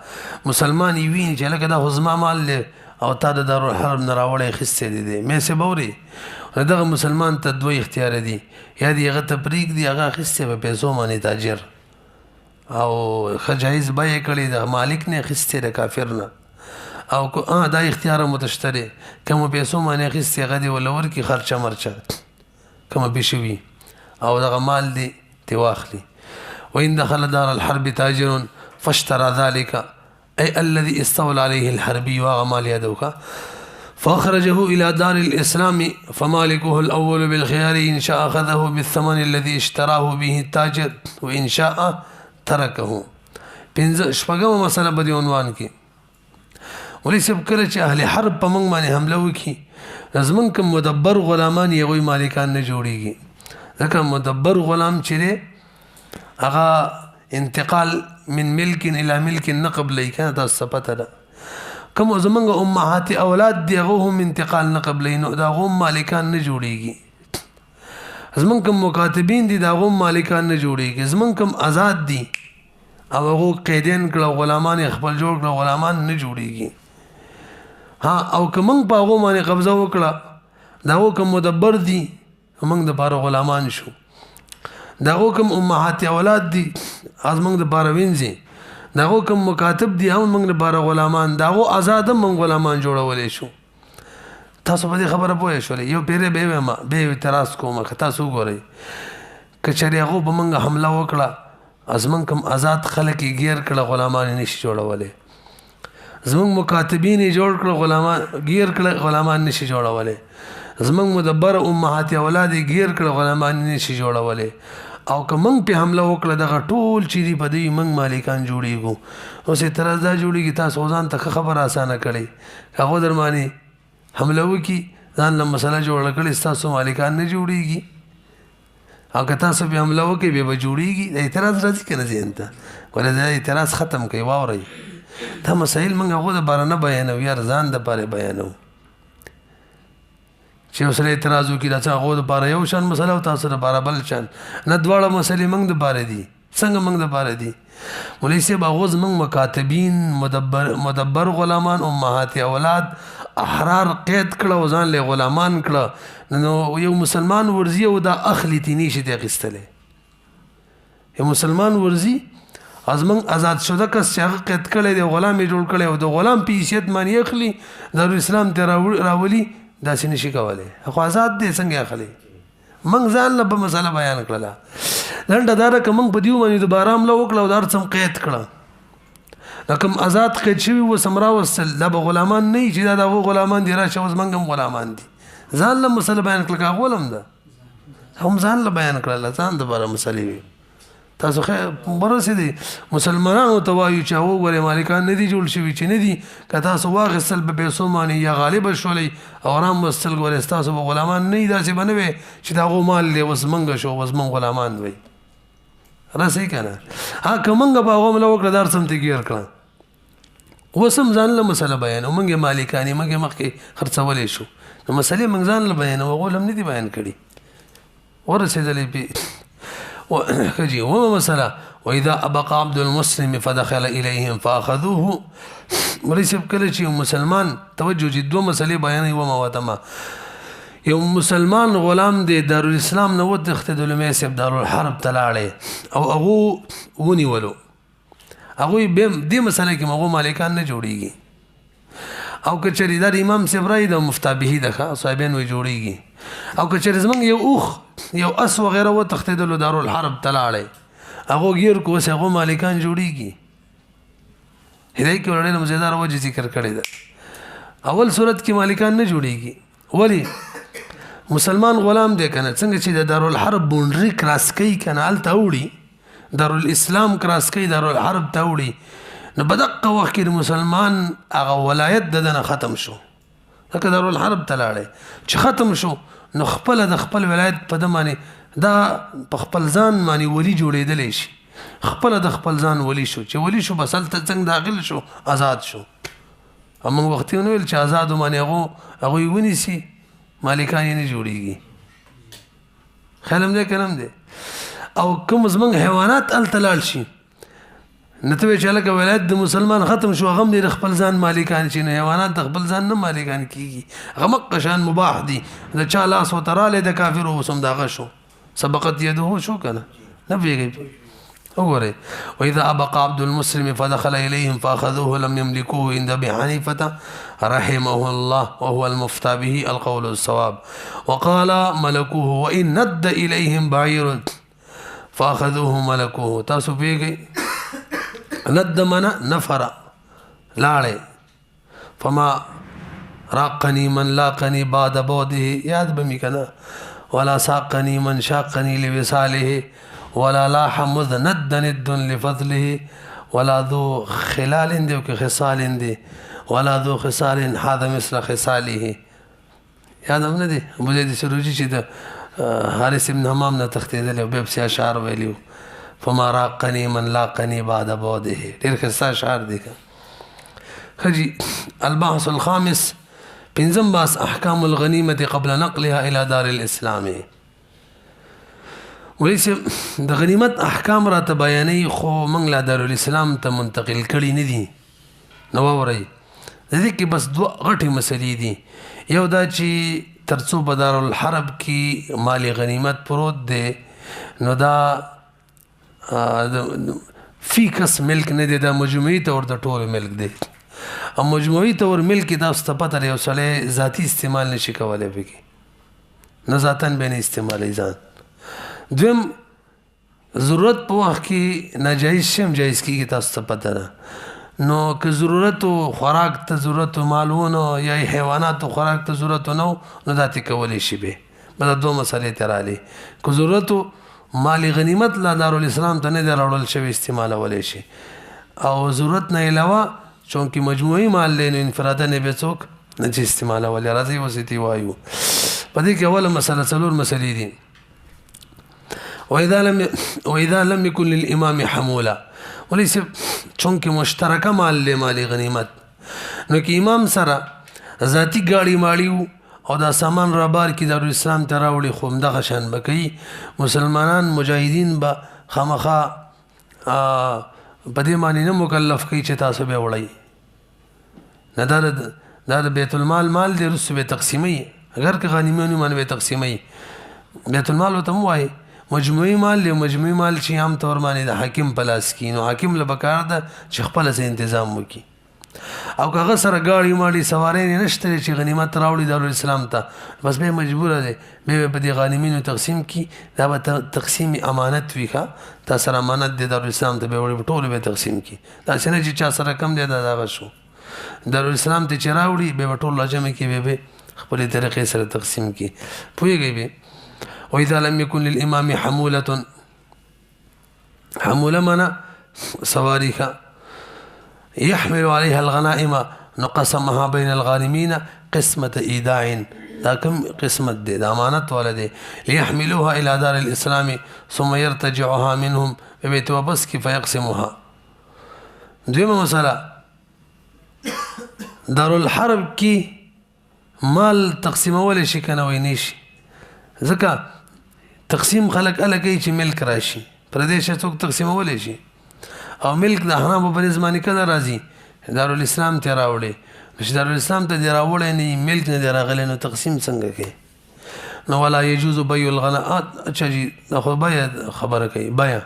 مسلمان یې ویني چې لکه دا حزما مال او تا د دارالحرب نه راوړی خسته دي مې سه بوري دغه مسلمان ته دوه اختیار دي یا دی هغه تبریک دی هغه خسته په پیسو باندې تاجر او خجایز به کړي د مالک نه خسته د کافر نه او دا اختیار متشتري کوم پیسو باندې خسته غدي ولور کی خرچه مرچه کوم بشوي او دغه مال دی تی واخلي وان دخل دار الحرب تاجر فاشترى ذلك اي الذي استولى عليه الحربي وغمال يدوك فأخرجه إلى دار الإسلام فمالكه الأول بالخيار إن شاء أخذه بالثمن الذي اشتراه به التاجر وإن شاء تركه شپږمه مسله په دې عنوان کې ولې سب کله چې اهل حرب په موږ باندې حمله وکړي زمون کوم مدبر غلامان یې مالکان نه جوړيږي ځکه مدبر غلام چې هغه انتقال من ملک الى ملک نه قبلې کنه تاسو پته ده کوم زمونږ امهات اولاد دی هغه هم انتقال نه قبلې نو دا هم مالکان نه جوړيږي زمون کوم مکاتبین دي دا هم مالکان نه جوړيږي زمون کوم آزاد دي او هغه قیدین کړه غلامان خپل جوړ کړه غلامان نه جوړيږي ها او کوم په هغه باندې قبضه وکړه دا کوم مدبر دي موږ د بار غلامان شو دا کوم امهات اولاد دي از موږ د بار وینځي دا کوم مکاتب دي هم موږ د بار غلامان دا آزاد موږ غلامان جوړولې شو تاسو په دې خبره پوه شئ یو پیره به ما به اعتراض کوم که تاسو ګورئ کچري هغه به موږ حمله وکړه ازمن کوم آزاد خلک یې غیر کړه غلامان نشي جوړولې زمون مکاتبین یې جوړ کړه غلامان غیر کړه غلامان نشي جوړولې زمون مدبر امهات اولاد یې غیر کړه غلامان نشي جوړولې او که موږ په حمله وکړه دغه ټول چې دی په دې موږ مالکان جوړیږو اوس اعتراض دا جوړیږي تاسو ځان ته خبر اسانه کړي هغه درمانی حمله وکي ځان له مسله جوړ کړي تاسو مالکان نه جوړیږي او که تاسو به حمله وکي به جوړیږي اعتراض راځي کنه ځین ته ولې دا اعتراض ختم کوي واوري دا مسائل موږ هغه د بارنه بیانو یا ځان د پاره بیانو چې اوسره اعتراض وکړي دا هغه د بار یو شان مسله او تاسو د بار بل شان نه دواړه مسلې موږ د بار دي څنګه موږ د بار دي ولې سه باغوز موږ مکاتبین مدبر غلامان امهات اولاد احرار قید کړه ځان له غلامان کړه نو یو مسلمان ورزي او دا اخلي تینی شي د غستله یو مسلمان ورزي ازمن آزاد شوه کس چې هغه قید کړي د غلام جوړ کړي او د غلام په حیثیت باندې اخلي د اسلام ته راولي دا څنګه شي کولای خو آزاد دي څنګه اخلي من ځان له په مسله بیان کړله لنډه دار کوم په دیو باندې د بارام له وکړه او دار څم قید کړه لکه آزاد قید شوی و سمرا وسل د غلامان نه چې دا غلامان دي راشه اوس منګم غلامان دي ځان له مسله بیان کړه غولم ده هم ځان له بیان کړه ځان د بار مسلې تاسو خیر برسه دي مسلمانانو توایو چې هغه غره مالکان نه دي جوړ شوی چې نه دي که تاسو واغسل به پیسو باندې یا غالب شولې او رام وسل غره تاسو به غلامان نه داسې بنوي چې دا غو مال له وسمنګ شو وسمن غلامان وي راسي کنه ها کومنګ به هغه ملو کړه دار سم ته گیر کړه وسم ځان له مسله بیان او منګه مالکانی منګه مخکې خرڅولې شو نو مسلې منځ ځان له بیان او غولم نه دي بیان کړي ورسېدلې خجي وما مسألة وإذا أبقى عبد المسلم فدخل إليهم فأخذوه وليس بكل شيء مسلمان توجه جدو مسألة بياني وما وتما يوم مسلمان غلام دي دار الإسلام نود اختدوا لميسب دار الحرب تلاعلي أو أغو وني ولو أغو دي مسألة كما أغو مالكان نجوريگي او کچری دار امام سبرای د مفتابهی دغه صاحبین وی جوړیږي او کچری زمنګ یو اوخ یو اس وغیرہ و تختیدلو دارو الحرب تلاړی هغه غیر کو سغه مالکان جوړیږي هدايه کې ورته مزیدار وجه ذکر کړی دا اول صورت کې مالکان نه جوړیږي ولی مسلمان غلام دی کنه څنګه چې د دارو الحرب بونډری کراس کوي کنه ال تاوړي دارو الاسلام کراس کوي دارو الحرب تاوړي نو بدقه وخت کې مسلمان هغه ولایت دنه ختم شو لکه دارو الحرب تلاړي چې ختم شو نو خپل د خپل ولایت په دمانه دا په خپل ځان معنی ولی جوړېدل شي خپل د خپل ځان ولی شو چې ولی شو بسل ته څنګه داخل شو آزاد شو اما وختونه ویل چې آزاد معنی هغه ونی سي مالکان نه جوړيږي خلم دې کلم دې او کوم زمنګ حیوانات ال تلال شي نتوی چې لکه ولایت د مسلمان ختم شو غم دې خپل ځان مالکان شي نه حیوانات د خپل ځان نه مالکان کیږي هغه مقشان مباح دي د چا لاس وتراله د کافر وسم داغه شو سبقت يده شو کنه نه پیږي وګوره واذا ابقى عبد المسلم فدخل اليهم فاخذوه لم يملكوه عند ابي حنيفه رحمه الله وهو المفتى به القول الصواب وقال ملكوه وان ند اليهم بعير فاخذوه ملكوه تاسو پیږي ند منا نفر لاړې فما راقني من لاقني بعد بعده یاد بمی کنا ولا ساقني من شاقني لوصاله ولا لاح مذ ند ند لفضله ولا ذو خلال دي وخصال دي ولا ذو خصال هذا مثل خصاله یاد هم دي ابو زید سروجي چې د حارث ابن حمام نه تختیدل او به اشعار ویلیو فما راقني من لاقني بعد بعده ډیر ښه اشعار دي خجي البحث الخامس پنځم باس احکام الغنیمه قبل نقلها الى دار الاسلام ویسه د غنیمت احکام را ته بیانې خو موږ لا دار الاسلام ته منتقل کړي نه دي نو ووري د دې کې بس دوه غټي مسلې دي یو دا چې ترڅو په دار الحرب کې مال غنیمت پروت دی نو دا فی کس ملک نه دی دا مجموعي تور د ټول ملک دی او مجموعي تور ملک دا ستپته یو سړی ذاتی استعمال نشي کولای پکې نه ذاتن به نه استعمالي ځان دویم ضرورت په وخت کې ناجایز شم جایز کیږي تاسو ته پته ده نو که ضرورت او خوراک ته ضرورت مالونو یا حیوانات او خوراک ته ضرورت نو داتې کولای شي به بل دوه مسلې تراله که ضرورت مال غنیمت لا دار الاسلام ته نه دراړل شوی استعمال ولې شي او ضرورت نه علاوه چونکی مجموعي مال لینو انفراده نه به څوک نه چې استعمال ولې راځي وسیتی وایو په دې کې اوله مسله څلور مسلې دي واذا لم يكن للامام حموله وليس چونکی مشترکه مال غنیمت نو کې امام سره ذاتی گاڑی ماړیو او دا سامان را بار کی دار اسلام ته راوړي خو دغه شان بکې مسلمانان مجاهدین به خامخا په دې معنی نه مکلف کوي چې تاسو به وړي نه دا بیت المال مال دې رسو به تقسیمي اگر که غنیمتونه باندې به تقسیمي بیت المال وته موای مجموعي مال له مجموعي مال چې عام طور باندې د حاکم پلاس کینو حاکم له بکار ده چې خپل سه تنظیم وکي او کاغه سره گاڑی ماړي سوارې نشته چې غنیمت راوړي دار الاسلام ته بس به مجبور دي به په دې غنیمینو تقسیم کی دا به تقسیم امانت وی ښا تا سره امانت دي دار الاسلام ته به وړي ټول به تقسیم کی دا څنګه چې چا سره کم دي دا شو دار الاسلام ته چراوړي به ټول لجمه کې به خپل طریقې سره تقسیم کی پويږي به واذا لم يكن للامام حموله منا صواريخ يحمل عليها الغنائم نقسمها بين الغانمين قسمة إيداع دا كم قسمة دي دا امانت ولدي ليحملوها إلى دار الإسلام ثم يرتجعها منهم ببيت وبسك فيقسمها دوما مسألة دار الحرب کی مال تقسیم ولی شي کنه ویني شي ځکه تقسیم خلق الګي چې ملک راشي پردیش څوک تقسیمولې شي او ملک د حرام په زمانه کې راځي دارالاسلام ته راوړي چې دارالاسلام ته دی راوړي نه ملک نه دی راغلی نو تقسیم څنګه کوي نو ولا يجوز بيع الغناءات اچھا جی خو بیا خبره کوي بیا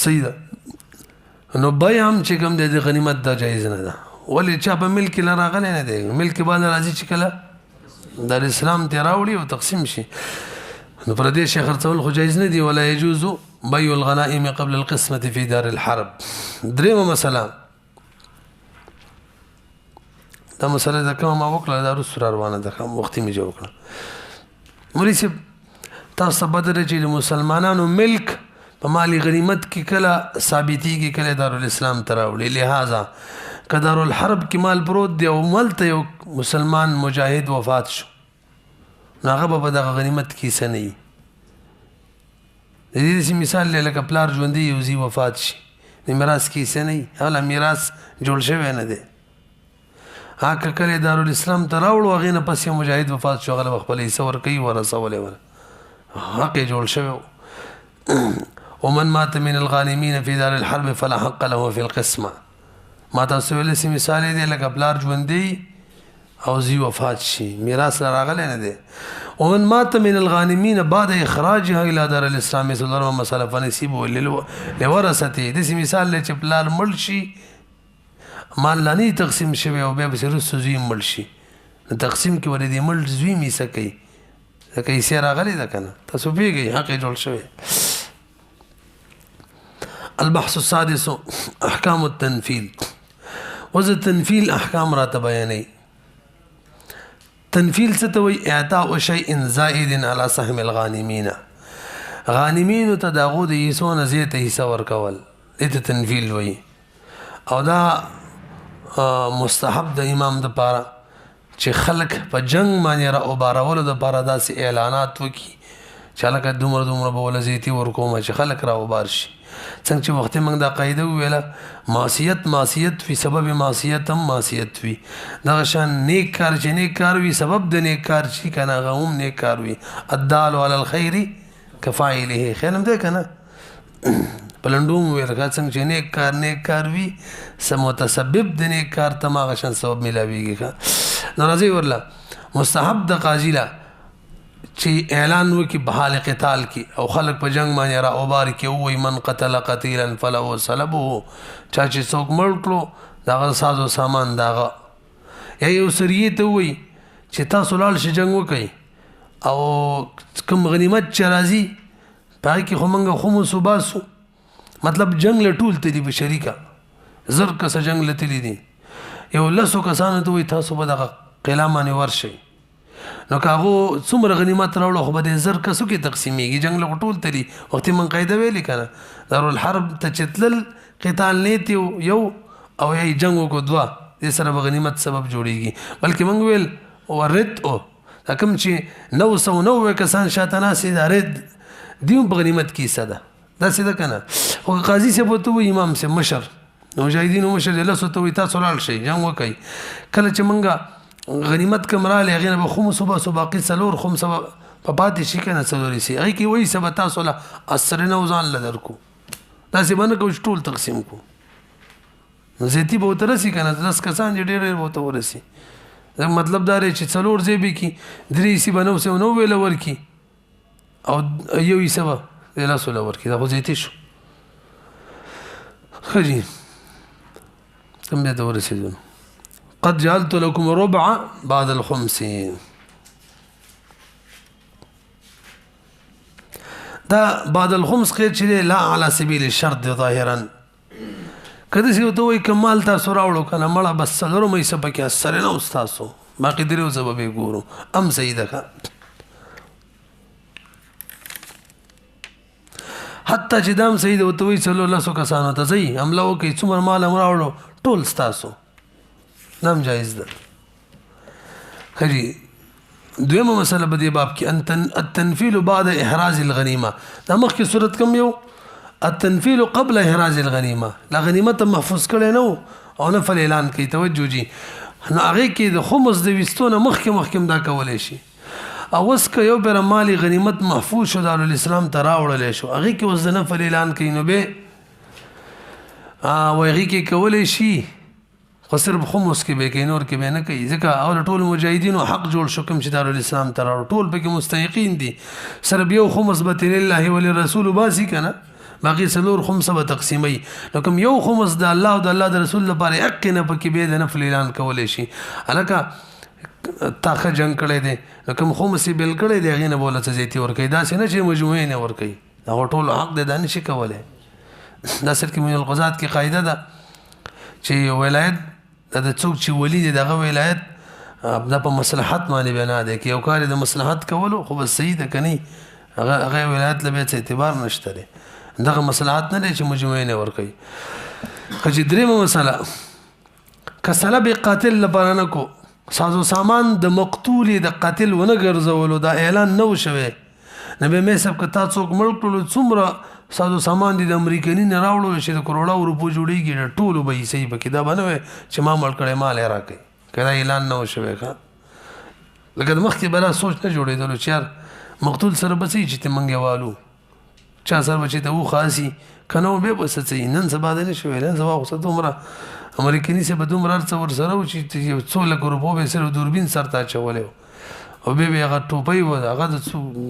صحیح ده نو بیا هم چې کوم د غنیمت د جایز نه ده ولی چا په ملک لراغلی نه دی ملک باندې راځي چې کله د اسلام ته راوړي او تقسیم شي نو پر دې شي خرڅول خو جایز نه دی ولا يجوز بيع الغنائم قبل القسمه في دار الحرب درېمه مسله دا مسله دا کوم ما وکړه دا رسول روانه ده کوم وخت می جو وکړه مولوی صاحب تاسو بدر چې مسلمانانو ملک په مالی غنیمت کې کله ثابتېږي کله دارالاسلام ته راوړي لہذا که دارالحرب کې مال پروت دی او ملته یو مسلمان مجاهد وفات شو هغه به دغه غنیمت کې څه نه وي د دې مثال لکه پلار ژوندي یو زی وفات شي د میراث کې څه نه وي هغه میراث جوړ شوی نه دی هغه کله دارالاسلام ته راوړو هغې نه پس یو مجاهد وفات شو هغه خپل حصه ورکوي ورسولی حق یې جوړ شوی ومن مات من الغانمین فی دار الحرب فلا حق له فی القسمه ما تاسو ویل سي مثال دی لکه پلار ژوندي او زی وفات شي میراث راغلی نه دی ومن مات من الغانمین بعد اخراجها الى دار الاسلام صلی الله علیه وسلم فنصیب لورثته د مثال چې پلار مړ شي مال لانی تقسیم شوی او بیا به رسو زوی مړ شي تقسیم کې ولې دی مړ زوی می سکی دا کیسه راغلی ده کنه تاسو پیږئ حق جوړ شوی البحث السادس احکام التنفيذ وز التنفيذ احکام را بیانې تنفيذ څه ته وایي اعطاء شيء زائد على سهم الغانمين غانمین ته داغو د حصو نه زیاته حصہ ورکول دې تنفيذ وایي او دا مستحب د امام د پاره چې خلق په جنگ باندې را وبارولو د پاره داسې اعلانات وکي چې لکه دومره به ول زیتی ورکوم چې خلق را وبار شي څنګه چې وخت موږ دا قاعده ویله معصیت فی سبب معصیت هم معصیت وی دا شان نیک کار چې نیک کار وی سبب د نیک کار شي کنه غوم نیک کار وی الدال علی الخير کفاعله خیر هم ده کنه پلندوم ویل کا څنګه چې نیک کار وی سمتسبب د نیک کار تماغه شان سبب ملاویږي نو راځي ورلا مستحب د قاضی لا چې اعلان وکي بحال قتال کی او خلق په جنگ باندې را اوبار کی وای من قتل قتیلا فلو صلبه چا چې څوک مړ کړو داغه سازو سامان داغه یا یو سریه ته وای چې تاسو لاړ شي جنگ وکي او کوم غنیمت چې راځي پای کې خمنګ خمس وباسو مطلب جنگ لټول ته دی په شریکا زر کس جنگ لټلی دي یو لسو کسانو ته وای تاسو به دغه قلامانه ورشي نو کاغو څومره غنیمت راوړو خو به زر کسو کې تقسیمېږي جنگ له ټول تری وخت من قاعده ویلې کنه دارالحرب ته چتل قتال نیتی یو او یې جنگ کو دوا دې سره غنیمت سبب جوړیږي بلکې موږ ویل ورت او کوم چې 990 کسان شاته ناسي دا رد دیو په غنیمت کې صدا دا سیده کنه او قاضي سے بوته امام سے مشر مجاهدین مشر له سوته وي تاسو لاړ شي جنگ وکي کله چې منګه غنیمت کمراله غیر به خمس صبح باقي سلور خمس په پاتې شي کنه سلوري سي اي کی وای سبا تاسو له اثر نه وزن لدر کو دا سی باندې کو ټول تقسیم کو زيتي به ترسي کنه 10 کسان ډېر به تورسي دا مطلب دا لري چې څلور زیبي کی درې سی بنو سه نو ویل ورکی او یو یې سبا له سول ورکی دا خو زيتي شو خجي تم دې تورسي قد جعلت لكم ربع بعد الخمس دا بعد الخمس قید چې لا على سبيل الشرط ظاهرا کله چې ته وای کمال تاسو راوړو کنه مړه بس سلور مې سبق سره نه استادو باقي درو سبب ګورو ام سیدکا حتی چې دام سید او توي سلو لاسو کسانو ته زی عمله وکي څومره مال راوړو ټول استادو نام جائز ده خجي دویمه مسله په دې باب کې ان التنفيل بعد احراز الغنیمه دا مخکې صورت کوم یو التنفيل قبل احراز الغنیمه لا غنیمت محفوظ کړي نو او نفل اعلان کوي توجه جی نو هغه کې د خمس د وستونه مخکې دا کولای شي او اوس که یو بیر مالی غنیمت محفوظ شو دارالاسلام ته راوړلی شو هغې کې اوس د نفل اعلان کوي نو بیا و هغې کې کولی شي خو صرف خمس کې به کوي نور کې به نه کوي ځکه اول ټول مجاهدینو حق جوړ شو کوم چې دارالاسلام ته راوړو ټول پکې مستحقین دي صرف یو خمس به لله ولرسول باسي که نه باقي څلور خمسه به تقسیموي نو کوم یو خمس د الله او د الله د رسول لپاره حق نه پکې به د نفل اعلان کولی شي هلکه تا ښه جنګ کړی دی نو کوم خمس یې بېل کړی دی هغې نه به ولته زیاتي ورکوي داسې نه چې مجموعې نه ورکوي هغه ټولو حق دی دا نه شي کولی دا صرف کې من الغزات کې قاعده ده چې ولایت دا د څوک چې ولی دی دغه ولایت دا په مصلحت باندې بنا دی که یو کار د مصلحت کولو خو بس صحیح ده که نه هغه ولایت له بیا څه اعتبار نشته دی دغه مصلحت نه دی چې مجموعې نه ورکوي خو چې درېیمه مسله که سلب قاتل لپاره نه کو سازو سامان د مقتول د قاتل ونه ګرځولو دا اعلان نه و شوی نبی میسب که تا څوک مړ کړلو څومره سازو سامان دي د امریکني نه راوړلو چې د کروڑو روپو جوړېږي ټولو به یې صحیح پکې دا به نه وی چې ما مړ کړی مال یې راکړئ که دا اعلان نه و شوی ښه لکه د مخکې به دا سوچ نه جوړېدلو چې یار مقتول سره به څه چې ته موږ یې والو چا سره به چې ته وخاسي که نه و بیا به څه څه نن سبا د نه شوی نن سبا خو څه دومره امریکني صاحب دومره هر څه ورسره و چې یو څو لکه روپو به یې صرف دوربین سر ته اچولی و او بیا به یې هغه ټوپۍ و هغه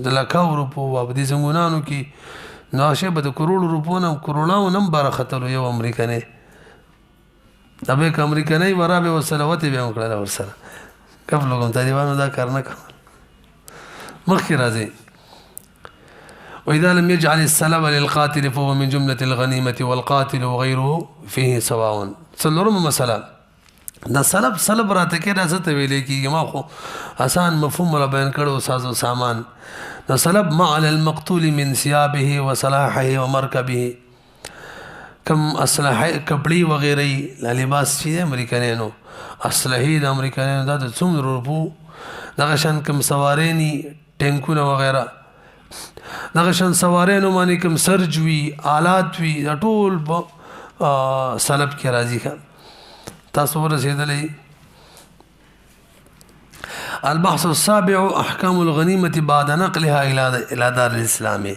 د لکاو روپو وه په دې زنګونانو کې نو هغه شی به د کروړو روپو نه کروړاو نه هم باره ختلو یو امریکنی دا به که امریکنی ورا به ورسره وتې به هم کړله ورسره کف لوګم طالبانو دا کار نه کول مخکې راځئ وإذا لم يجعل السلب للقاتل فهو من جملة الغنيمة والقاتل وغيره فيه سواء څلورمه مسله دا سلب راته کې دا څه ته ویلی کېږي ما خو آسان مفهوم را بیان کړو سازو سامان نو سلب ما علی المقتول من ثيابه وصلاحه ومركبه کم اسلحه کپڑی وغیره لباس چې امریکایانو اسلحه د امریکایانو دا د څومره روپو دغه شان کم سوارینی ټینکونه وغیره دغه شان سوارینو باندې کم سرج وي آلات وي دا ټول سلب کې راځي ښه تاسو ورسېدلی البحث السابع احکام الغنیمة بعد نقلها الى دار الاسلام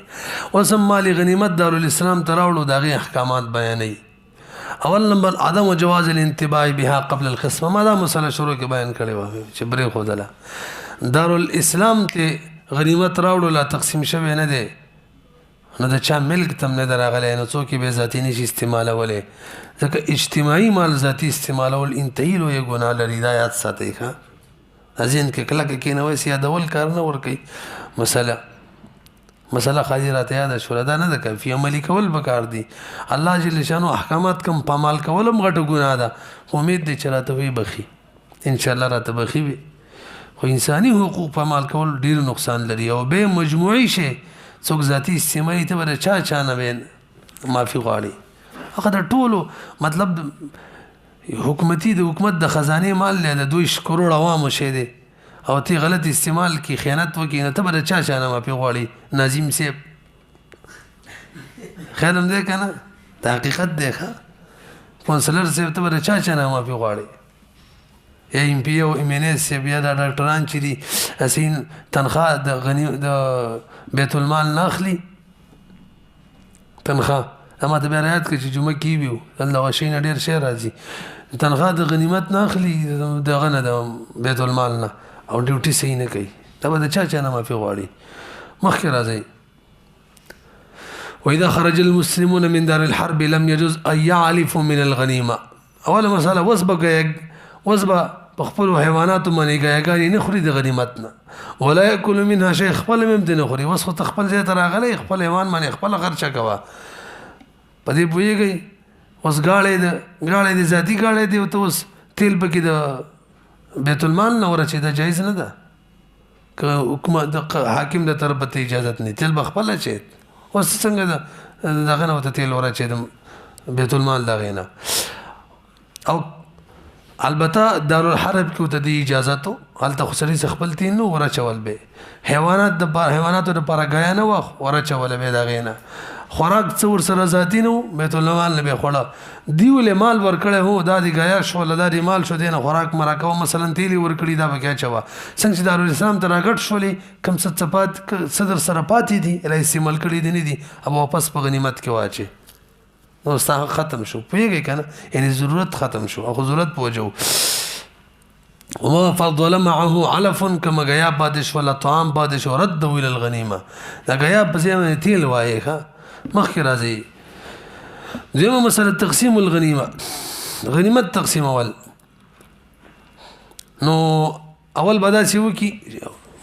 وسم مال غنیمت دار الاسلام تراوړو دغه احکامات بیانې اول نمبر عدم جواز الانتباع بها قبل القسمه ما دا مسله شروع کې بیان کړی و چې بری خدله دار الاسلام ته غنیمت راوړو لا تقسیم شوی نه دی نو د چا ملک تم نه دراغلی نو څوک به ذاتی نشي استعمالولی ځکه اجتماعي مال ذاتی استعمالول انتهي لویه ګناه لري دا یاد ساتئ ښه ذهن کې کلکه کېنوئ یادول کار نه ورکوي مسله خالي راته یاده شوله دا نه ده کافي عملي کول پکار دي الله جل شانو احکامات کم پامال کول هم غټه ګناه ده خو امید دی چې راته وی بخي انشاءالله راته بخي وي خو انساني حقوق پامال کول ډېر نقصان لري او به مجموعي شي څوک ذاتي استعمالي ته به چا نه به معافي غواړي هغه د ټولو مطلب حکومت د خزانه مال له 2 کروڑ عوامو شه دي او تی غلط استعمال کی خیانت وکي نه ته به چا نه معافي غواړي ناظم صاحب خیرم دې کنه د حقیقت دی ښه کونسلر صاحب ته به چا نه معافي غواړي ایم پی او ایمنس صاحب یا د ډاکټران چې دي اسین تنخواه د بیت المال ناخلی تنخواه اما ته بیا رعایت کړه چې جمعه کې ویو الله غشي نه ډېر شی راځي تنخواه د غنیمت نه اخلي دغه نه د بیت المال نه او ډیوټي صحیح نه کوي دا به د چا نه معافي غواړي مخکې راځي وإذا خرج المسلمون من دار الحرب لم يجوز أن يعلفوا من الغنيمة أول مسألة وزبا بخبلوا حيوانات مني غايغاني نخري د غنیمتنا ولا يأكل منها شيء خپل ممدن نخري وسخ تخپل زي تراغلي خپل حیوان مني خپل خرچه کوا پدې پويږي اوس غاړې د ذاتی غاړې دی او ته اوس تیل پکې د بیت المال نه ورچې دا جایز نه ده که حکومت د حاکم د طرف ته اجازه نه تیل بخپل چي اوس څنګه دغه نه وته تیل ورچې د بیت المال دغه نه او البته دار الحرب کې ته د اجازه ته حالت خسري خپل تین نو ورچول به حیواناتو د لپاره غیا نه وخ ورچول به دغه نه خوراک څه ورسره ذاتي نه و بیت المال نه به خوړه دی ولې مال ورکړی هو دا د ګیا شول دا د مال شو دی نه خوراک مراکو مثلا تیلی ورکړي دا به کیا چوا څنګه چې دارالاسلام ته راګټ شولې کم څه څپات صدر سره پاتې دي را استعمال کړي دي نه دي او واپس په غنیمت کې واچي نو ستا ختم شو پوهېږئ که نه یعنې ضرورت ختم شو او ضرورت په وجه وما فضل معه علف كما غياب بادش ولا طعام بادش ورد الى الغنيمه دا غياب په ځای تیل وایي ښه مخکې راځي دیمه مسله تقسیم الغنیمه غنیمت تقسیم اول نو اول بدا سی وکي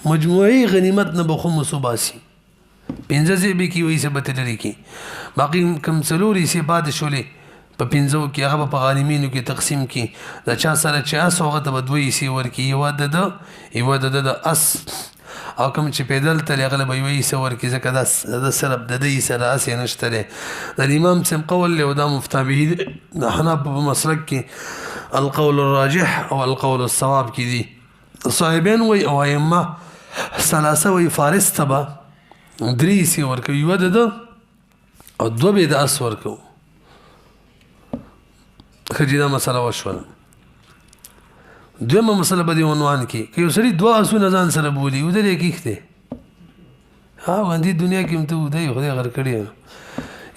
مجموعي غنیمت نه بخو مصوباسي پنځه ځای به کی وایي څه به لري کی باقي کم څلوري سي بادش ولې په پنځو کې هغه په غانمینو کې تقسیم کې د چا سره چې اس هغه ته به دوی سي ورکي یو د اس او کوم چې پیدل ته هغه به یو سي ورکي ځکه د سره د دې سره اس نشته د امام سم قول له دا مفتى به د حنف په مسلک کې القول الراجح او القول الصواب کې دي صاحبین وي او ائمه ثلاثه وي فارس تبا درې سي ورکي یو د او دوه به د اس ورکو خجیده مسله وشول دویمه مسله به دی عنوان کې که یو سړي دوه اسونه ځان سره بولي ودرې کېږدې ها باندې دنیا کې هم ته ودی خدای غر کړی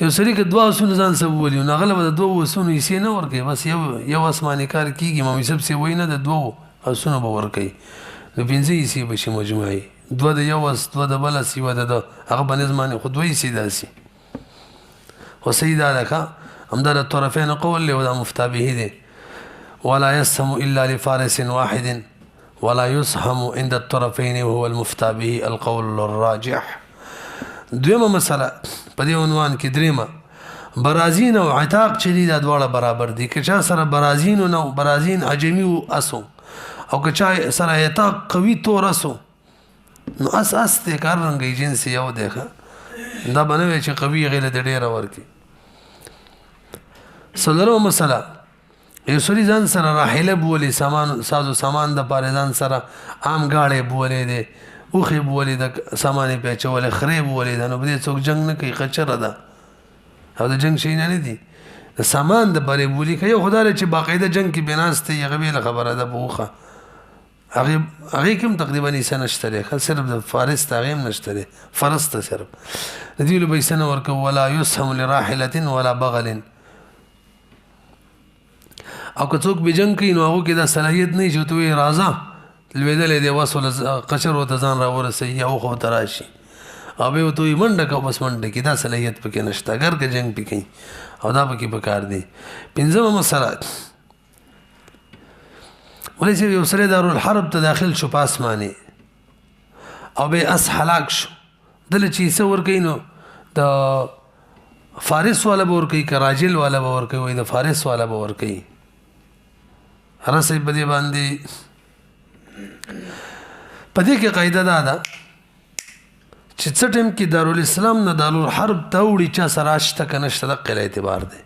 یو سړي که دوه اسونه ځان سره بولي نو هغه به د دوه اسونو حصې نه ورکوي بس یو اسماني کار کېږي امام یوسف صاحب وایي نه د دوه اسونه به ورکوي نو پنځه حصې به شي مجموعي دوه د یو اس دوه د بل اس یوه د هغه په نظم خو دوه حصې داسې خو صحیح دا ده همدار الطرفين قول له ودا مفتى به دي ولا يسهم الا لفارس واحد ولا يسهم عند الطرفين وهو المفتى به القول الراجح دویمه مسله په دې عنوان کې دریمه برازین او عتاق چې دي دا دواړه برابر دي که چا سره برازین او برازین عجمی او اسو او که چا سره عتاق قوي تور اسو نو اس ته کار رنګي جنس یو دی دا بنوي چې قوي غیله د ډیره ورکی سلرو مسله یو سړي ځان سره راحله بولي سامان سازو سامان د پاره ځان سره عام گاړې بولې دي اوخه بولې د سامان په چولې خريب بولې د نو بده څوک جنگ نه کوي خچره ده او د جنگ شي نه دي د سامان د پاره بولي کوي خدای چې باقاعده جنگ کې بناسته یې غویل خبره ده بوخه هغه کوم تقریبا نشته نشته صرف د فارس تاغیم نشته فرس ته صرف د دې له بیسنه ورکو ولا يسهم لراحله ولا بغل او که څوک به جنگ کوي نو هغه کې دا صلاحیت نه شي ته راځه لویدلې دی وسول قشر وته ځان را ورسي او خو تراشي او به ته منډه کو بس منډه کې دا صلاحیت پکې نشته اگر که جنگ پکې او دا پکې پکار دی پنځمه مسله ولې چې یو سره دارالحرب ته داخل شو پاسمانه او به اس هلاک شو دل چې څو ور کینو د فارس والا به ور کوي کراجل والا به ور کوي د فارس والا به ور کوي رسې بدی باندې پدې کې قاعده ده چې څه ټیم کې دارالاسلام نه دارالحرب ته وړي چا سره شته کنه شته د قل اعتبار دی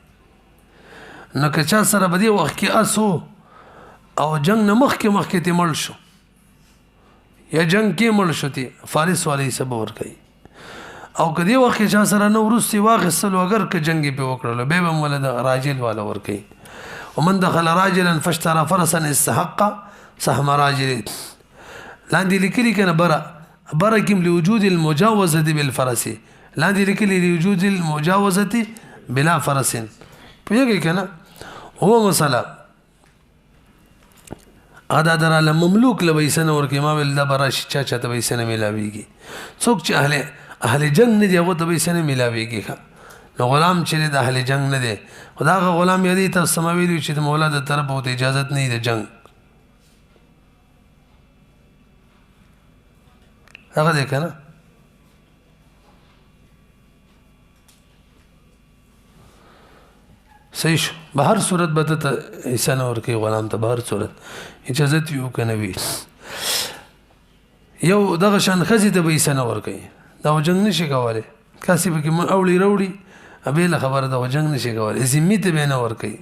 نو که چا سره بدی وخت کې اسو او جنگ نه مخکې ته مړ شو یا جنگ کې مړ شو تی فارس والی سبب ور کوي او کدی وخت چا سره نو ورستي واغسل اگر که جنگي په وکړلو به هم ولدا راجل والا ور کوي ومن دخل راجلا فاشترى فرسا استحق سهم راجل لاندې لیکلي کنه برکم لوجود المجاوزه بالفرس لاندې لیکلي لوجود المجاوزه بلا فرس پوهیږئ کنه هو مسله ادا در مملوک لبیسنه ورکه ما ول د براش چا ته بیسنه ملاویږي څوک چې اهل جنگ نه دی هغه ته بیسنه ملاویږي نو غلام چې د اهل جنگ نه دی خدا غلام یادی ته سمویلی چې د مولا د طرف او اجازه نه دی جنگ هغه دی کنه صحیح شو به هر صورت به ته انسان ورکی غلام ته به هر صورت اجازه یو کنه وی یو دغه شان خزي ته به انسان ورکی دا جنگ نشي کولای کاسي به کې اوړي وروړي ابه خبره دا جنگ نشي کولای زمي ته به نه ورکی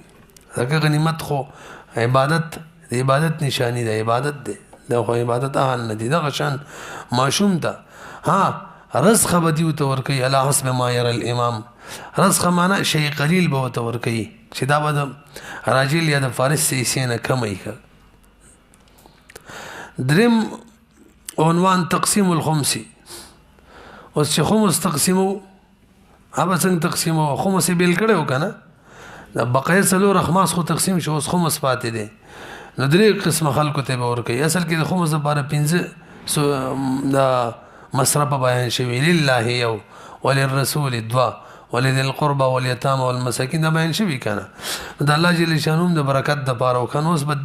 دغه غنیمت خو عبادت د عبادت نشانی ده عبادت ده دا خو عبادت اهل نه دي دغه شان معشوم ته ها رزخه به دیو ته ورکوي علی حسب ما ير الامام. رزخه معنا شی قلیل به ته ورکوي چې دا به د راجل یا د فارس حصې نه کم وي. دریم عنوان تقسیم الخمس. اوس چې خمس تقسیمو هغه څنګه تقسیمو خمس بیل کړو کنه د بقای څلور اخماس خو تقسیم شو اوس خمس پاتې دي نو درې قسم خلکو ته به ورکوي. اصل کې د خمس لپاره 15 د مصرف بیان شوی لله یو وللرسول دوا ولذي القربى واليتامى والمساكين دا بیان شوی کنه د الله جل شانوم د برکت د پاره او کنه اوس به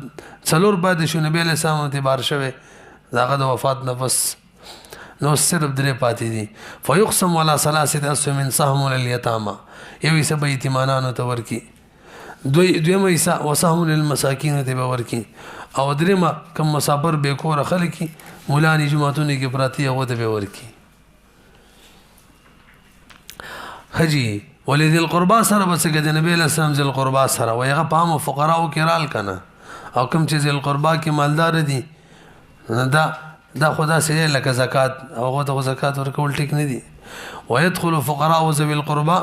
څلور بعد شو نبی له سلام اعتبار شوی داغه د وفات نفس نو صرف درې پاتې دي. فيقسم على ثلاثه اسهم من سهم لليتامى یو یې سبا یتیمانانو ته ورکی دویمه ایسا وسهم للمساکین ته به ورکی او دریمه کم مسافر به کور خلکی مولانی جماعتونه کې پراتی هغه ته به ورکی. حجی ولذي القربى سره بس کې د نبی له سلام ذل قربا سره ويغه پام فقراو کې رال کنه او کوم چې ذل قربا کې مالدار دي دا خدا سره لکه زکات او هغه ته زکات ورکول ټیک نه دي. ويدخل فقراء ذوي القربى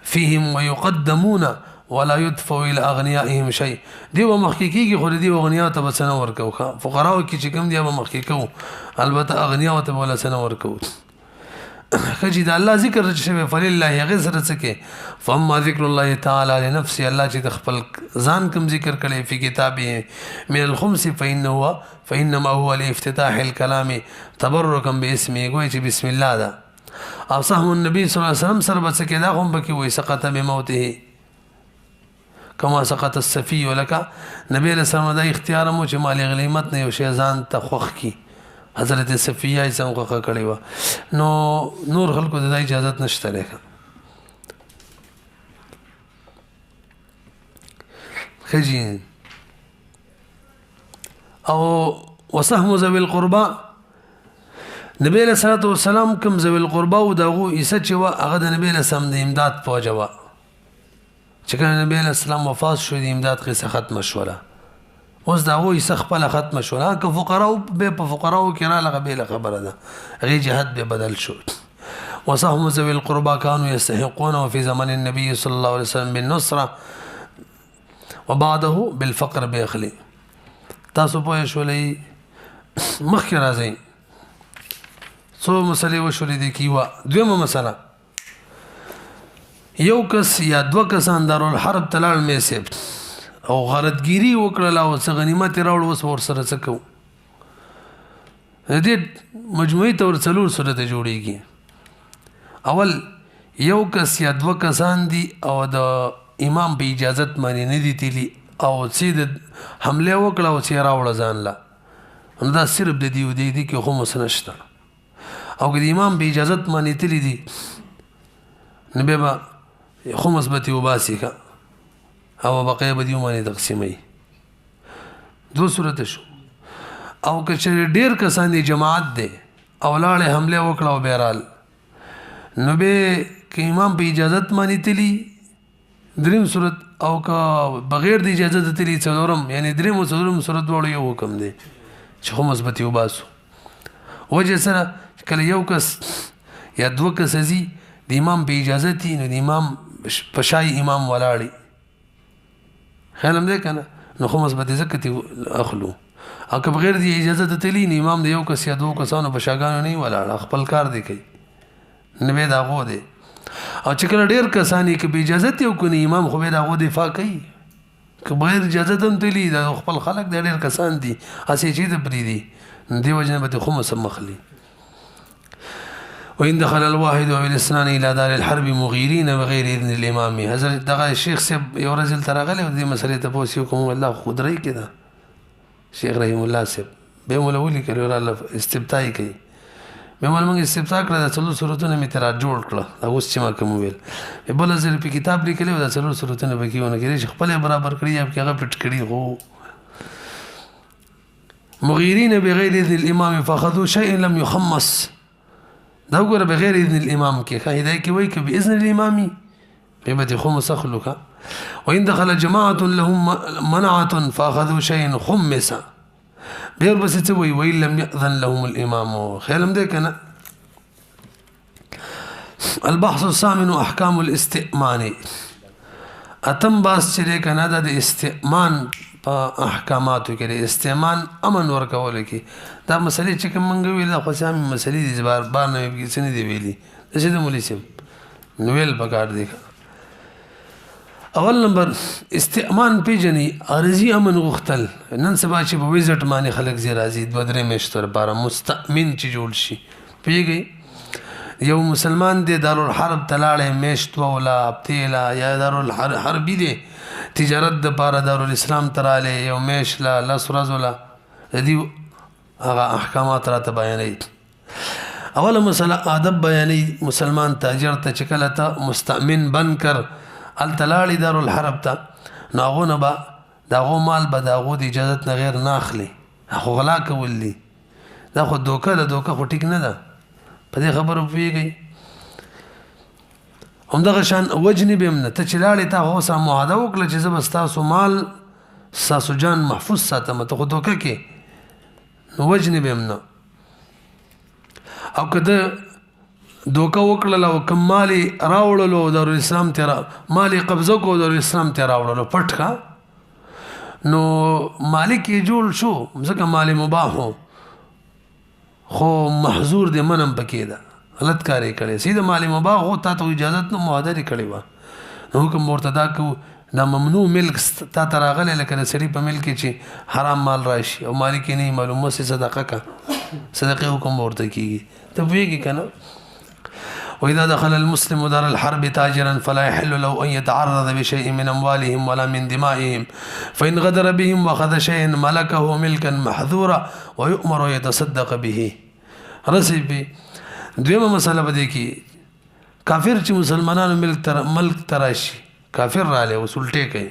فيهم ويقدمون ولا يدفع الى اغنيائهم شيء. دی و محققي خو دی اغنیا ته بسنه ورکو فقراو کې چې کوم دی به محققو البته اغنیا ته ولا سنه ورکو. خجی دا الله ذکر چې فلله غزر څخه فما ذکر الله تعالی لنفسه الله چې خپل ځان کوم ذکر کړي په کتابه من الخمس فانما هو لافتتاح الكلام تبركا باسمه کوئی چې بسم الله دا او سهم النبي صلی الله علیه وسلم سره بس کې دا هم بکی وي سقط بموته کما سقط السفي ولك نبی له سلام دا اختیار مو چې مال غنیمت نه یو شی ځان ته خوخ کی حضرت صفیه یې څنګه کړی و نو نور خلکو د اجازه نشته لکه خجین او وسهم ذوي القربى نبی له صلوات و سلام کوم ذوي القربى او دغه ایسه چې هغه د نبی له سم د امداد پوجا چې کله نبی له سلام وفات شو د امداد قصه ختم شوله اوس دا وې سخپل ختم شو لا که فقراو به په فقراو کې را لغه به خبره ده غي جهاد به بدل شو. وسهم ذوي القربى كانوا يستحقون في زمن النبي صلى الله عليه وسلم بالنصره وبعده بالفقر باخلي. تاسو په شولې مخکې راځي څو مسلې وشولې دي کیوا دویمه مسله یو کس یا دو کسان دارول حرب تلال میسب او غرضګيري وکړه او څنګه غنیمت راوړ وس ور سره څکو دې مجموعي تور څلور سره ته جوړيږي. اول یو کس یا دو کسان دي او د امام په اجازه باندې نه دي تلی او سید حمله وکړه او چې راوړ ځان لا دا صرف د دیو دی کې خو مسنشته او د امام په اجازه باندې تلی دي نبي با خو مثبت وباسي کا او بقیه بدیو باندې تقسیمي دو صورت شو. او که چې ډیر کسان دي جماعت دي او لاړې حمله وکړه او بهرال نو به کې امام په اجازه باندې تلی دریم صورت او که بغیر د اجازه تلی څلورم یعنی دریم او څلورم صورت وړو یو حکم دی چې خو مثبت وباسو وجه سره کله یو کس یا دو کس زی د امام په اجازه تي نو د امام پشای امام ولاړی خیالم دې کنه نو خو مثبت زکتی اخلو او که بغیر دی اجازه ته تلی نه امام د یو کس یا دوه کسانو په شاګانو نه ولاړ خپل کار دی کوي نه دا غو دی او چې کله ډیر کسانی کې به اجازه ته کوي امام خو به دا غو دفاع کوي که بغیر اجازه ته تلی دا خپل خلق ډیر کسان دي اسی چې د پری دي دی وجنه به خو مسمخلی. وإن دخل الواحد والاثنان إلى دار الحرب مغيرين بغير إذن الإمام. حضرت دغه شیخ صاحب یو ورځ ترغله د مسلې ته پوښتنه کوم الله خدای کړه شیخ رحم الله صاحب به مولوی کړي الله استبتای کوي به مولوی استبتا کړه د څلور صورتونو می تر جوړ کړه اوس چې ما کوم ویل په بل ځل په کتاب لیکلو د څلور صورتونو به کیونه کې خپل برابر کړی یا هغه پټ کړی هو مغيرين بغير إذن الإمام فأخذوا شيء لم يخمس. دا وګوره بغیر اذن الامام کې هدايه کې وایي کې باذن الامامي به دې خو مسخلوکا. وان دخل جماعه لهم منعه فاخذوا شيء خمس غير بس ته وایي وان لم ياذن لهم الامام خیالم دې کنه البحث الثامن احکام الاستئمان. اتم باس چې کنه د استئمان په احکاماتو کې د استئمان امن ورکول کې دا مسلې چې کوم منګ ویل خو سم مسلې دي بار بار نه کې څه نه دی ویلي د څه د مولسم نو ویل پکار دی. اول نمبر استئمان پیجنې ارزي امن غختل. نن سبا چې په ویزټ باندې خلک زی راځي د بدرې مشتر بار مستأمن چې جوړ شي پیږي. یو مسلمان دی دارالحرب تلاړې میشت ولا ابتیلا یا دارالحرب دی تجارت د پاره دارالاسلام تراله یو میش لا لس ورځ ولا دی هغه احکامات راته بیانې. اوله مسله ادب بیانې مسلمان تاجر ته چکله ته مستأمن بن کر ال تلاړې دارالحرب ته ناغونه با داغو مال به داغو د اجازه نه غیر نه اخلي خو غلا کولی دا خو دوکه د دوکه خو ټیک نه ده په دې خبرو پیږي. همدغه شان وجنی به نه ته چلاړې ته هو سره معاهده وکړه چې زبستا مال ساسو جان محفوظ ساتم ته خو دوکه کې نو وجنی به نه او کده دوکه وکړه او کمالي راوړلو د اسلام تیرا مالی قبضه کو د اسلام تیرا راوړلو پټکا نو مالک یې جوړ شو ځکه مالی مباح خو محظور دې منم پکې ده غلط کاری کړي سیده مالی مباح هو تا ته اجازه نو معاهده کړي و نو حکم مرتدا کو دا ممنوع ملک تا تراغله لکه سړي په ملک چې حرام مال راشي او مالک نه معلومه سي صدقه کا صدقه حکم ورته کیږي ته ویږي کنه. واذا دخل المسلم دار الحرب تاجرا فلا يحل له ان يتعرض بشيء من اموالهم ولا من دمائهم فان غدر بهم واخذ شيئا ملكه ملكا محظورا ويؤمر يتصدق به. رسبي دویمه مسله بده کی کافر چې مسلمانانو ملک تراشي کافر رااله وسلټه کوي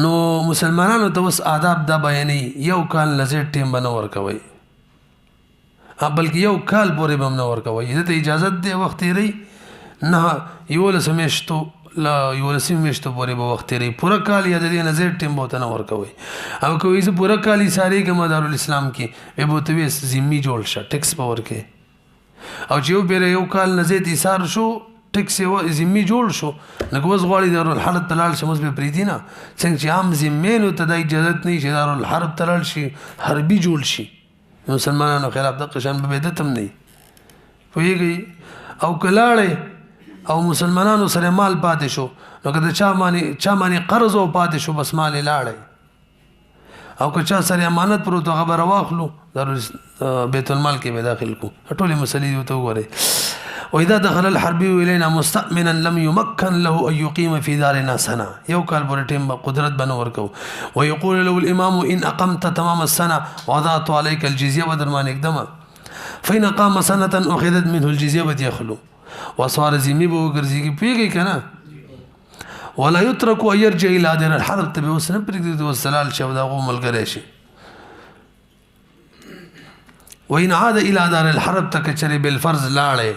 نو مسلمانانو ته اوس آداب دا بیانې یو کال لزر ټیم بنور کوي بلکې یو کال پورې بم نه ورکوي د اجازه دی وخت لري نه یو لسمیشتو لا یو لسمیشتو پورې به وخت لري پورا کال یا د دې نظر ټیم بوته نه ورکوي او کوي چې پورا کال ساری کې مدارالاسلام کې به بوته وي زمي جوړ شه ټیکس پاور کې او چې یو بیر یو کال نزيد ایثار شو ټیکس یو زمي جوړ شو نګوز غواړي دارالحرب تلال شمس به پریدینا څنګه چې عام زمینو ته د اجازه نه شي دارالحرب تلال شي حربي جوړ شي مسلمانانو خلاف د قشان به بدعت هم نه ویږي او کلاړې او مسلمانانو سره مال پاتې شو نو کله چا مانی قرض او پاتې شو بس مال لاړې او که چا سره امانت پرو ته خبر واخلو در بیت المال کې به داخل کو ټولې مسلې ته وګوره. واذا دخل الحربي الينا مستأمنا لم يمكن له ان يقيم في دارنا سنه یو کال پورې ټیم قدرت بنور کو ويقول له الامام ان اقمت تمام السنه وضعت عليك الجزيه بدرمان اقدم فإن قام سنه اخذت منه الجزيه بيخلو وصار زمي بو ګرځي پیږي کنه ولا يترك ان يرجع الى دار الحرب تبي وسنه پرګدي والسلال شو دا ملګری شي وإن عاد الى دار الحرب تكچري بالفرض لاړې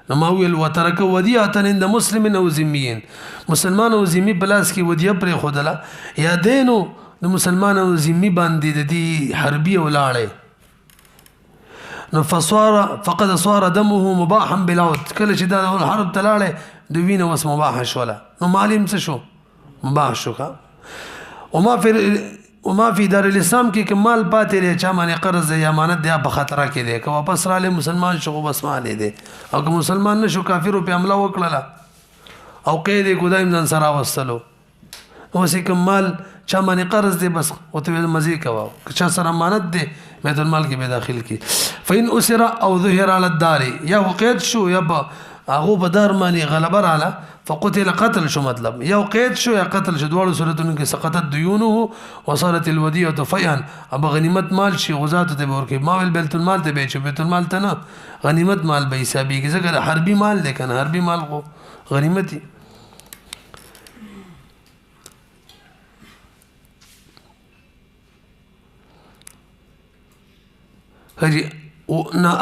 نو ویل وترک ودیعه عند مسلم او ذمیین مسلمان او ذمی بلاس کی ودیعه پر خودلا یا دینو د مسلمان او ذمی باندې د دې حربي ولاړې نو فقد صار دمه مباحا بلاوت کله چې دا حرب تلاړې د وینه وس مباح شولا نو معلوم څه شو مباح شو وما في دار الاسلام کې کمال پاتې لري چا باندې قرض یا امانت دی په خطر کې دی که واپس را لې مسلمان شو بس مالې دی او که مسلمان نشو کافر په حمله وکړه او قید ګدایم ځان سره وستلو او سې کمال چا باندې قرض دی بس او ته مزي کوا که چا سره امانت دی بیت المال کې به داخل کی فین اسر او ظهر على الدار یا قید شو یا هغه په دار باندې غلبه رااله فقتل قتل شو مطلب یو قید شو یا قتل شو دواړو صورتونو کې سقطت ديونه وصارت الوديعه فيئا اب غنیمت مال شي غزات ته ورکه مال بیت المال ته بیچ بیت المال ته نه غنیمت مال به حسابي کې ځکه حربي مال دی کنه حربي مال کو غنیمت هجي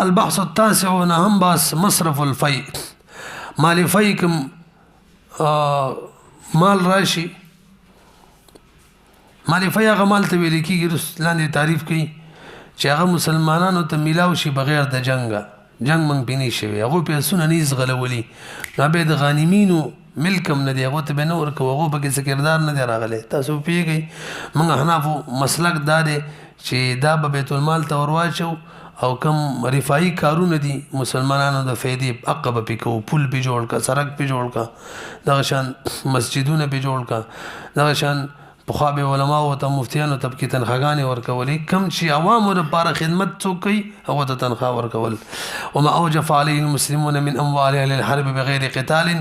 البحث التاسع ونهم باس مصرف الفيء مال فيء کوم مال راشي مال فيء هغه مال ته ویل کیږي لاندې تعریف کوي چې هغه مسلمانانو ته میلاو شي بغیر د جنگ جنگ منګ پې نه شوی هغوی پیسونه نه زغلولي نو بیا د غانمینو ملک هم نه دی هغو ته به نه ورکوو هغو پکې څه کردار نه دی راغلی تاسو پوهېږئ موږ احنافو مسلک دا دی چې دا به بیت المال ته ور واچو او کم رفاهي کارونه دي مسلمانانو د فایدې حق به پې کوو پل پې جوړ کا سړک پې جوړ کا دغه شان مسجدونه پې جوړ کا دغه شان پخوا به علماو ته مفتیانو ته پکې تنخواګانې ورکولې کم چې عوامو لپاره خدمت څوک کوي هغو ته تنخوا ورکول وما اوجف علیه المسلمون من اموال اهل الحرب بغیر قتال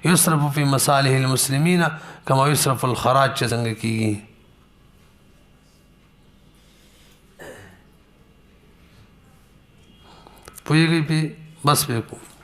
یصرف فی مصالح المسلمین کما یصرف الخراج چې څنګه کیږي پوهېږئ پې بس پې کوو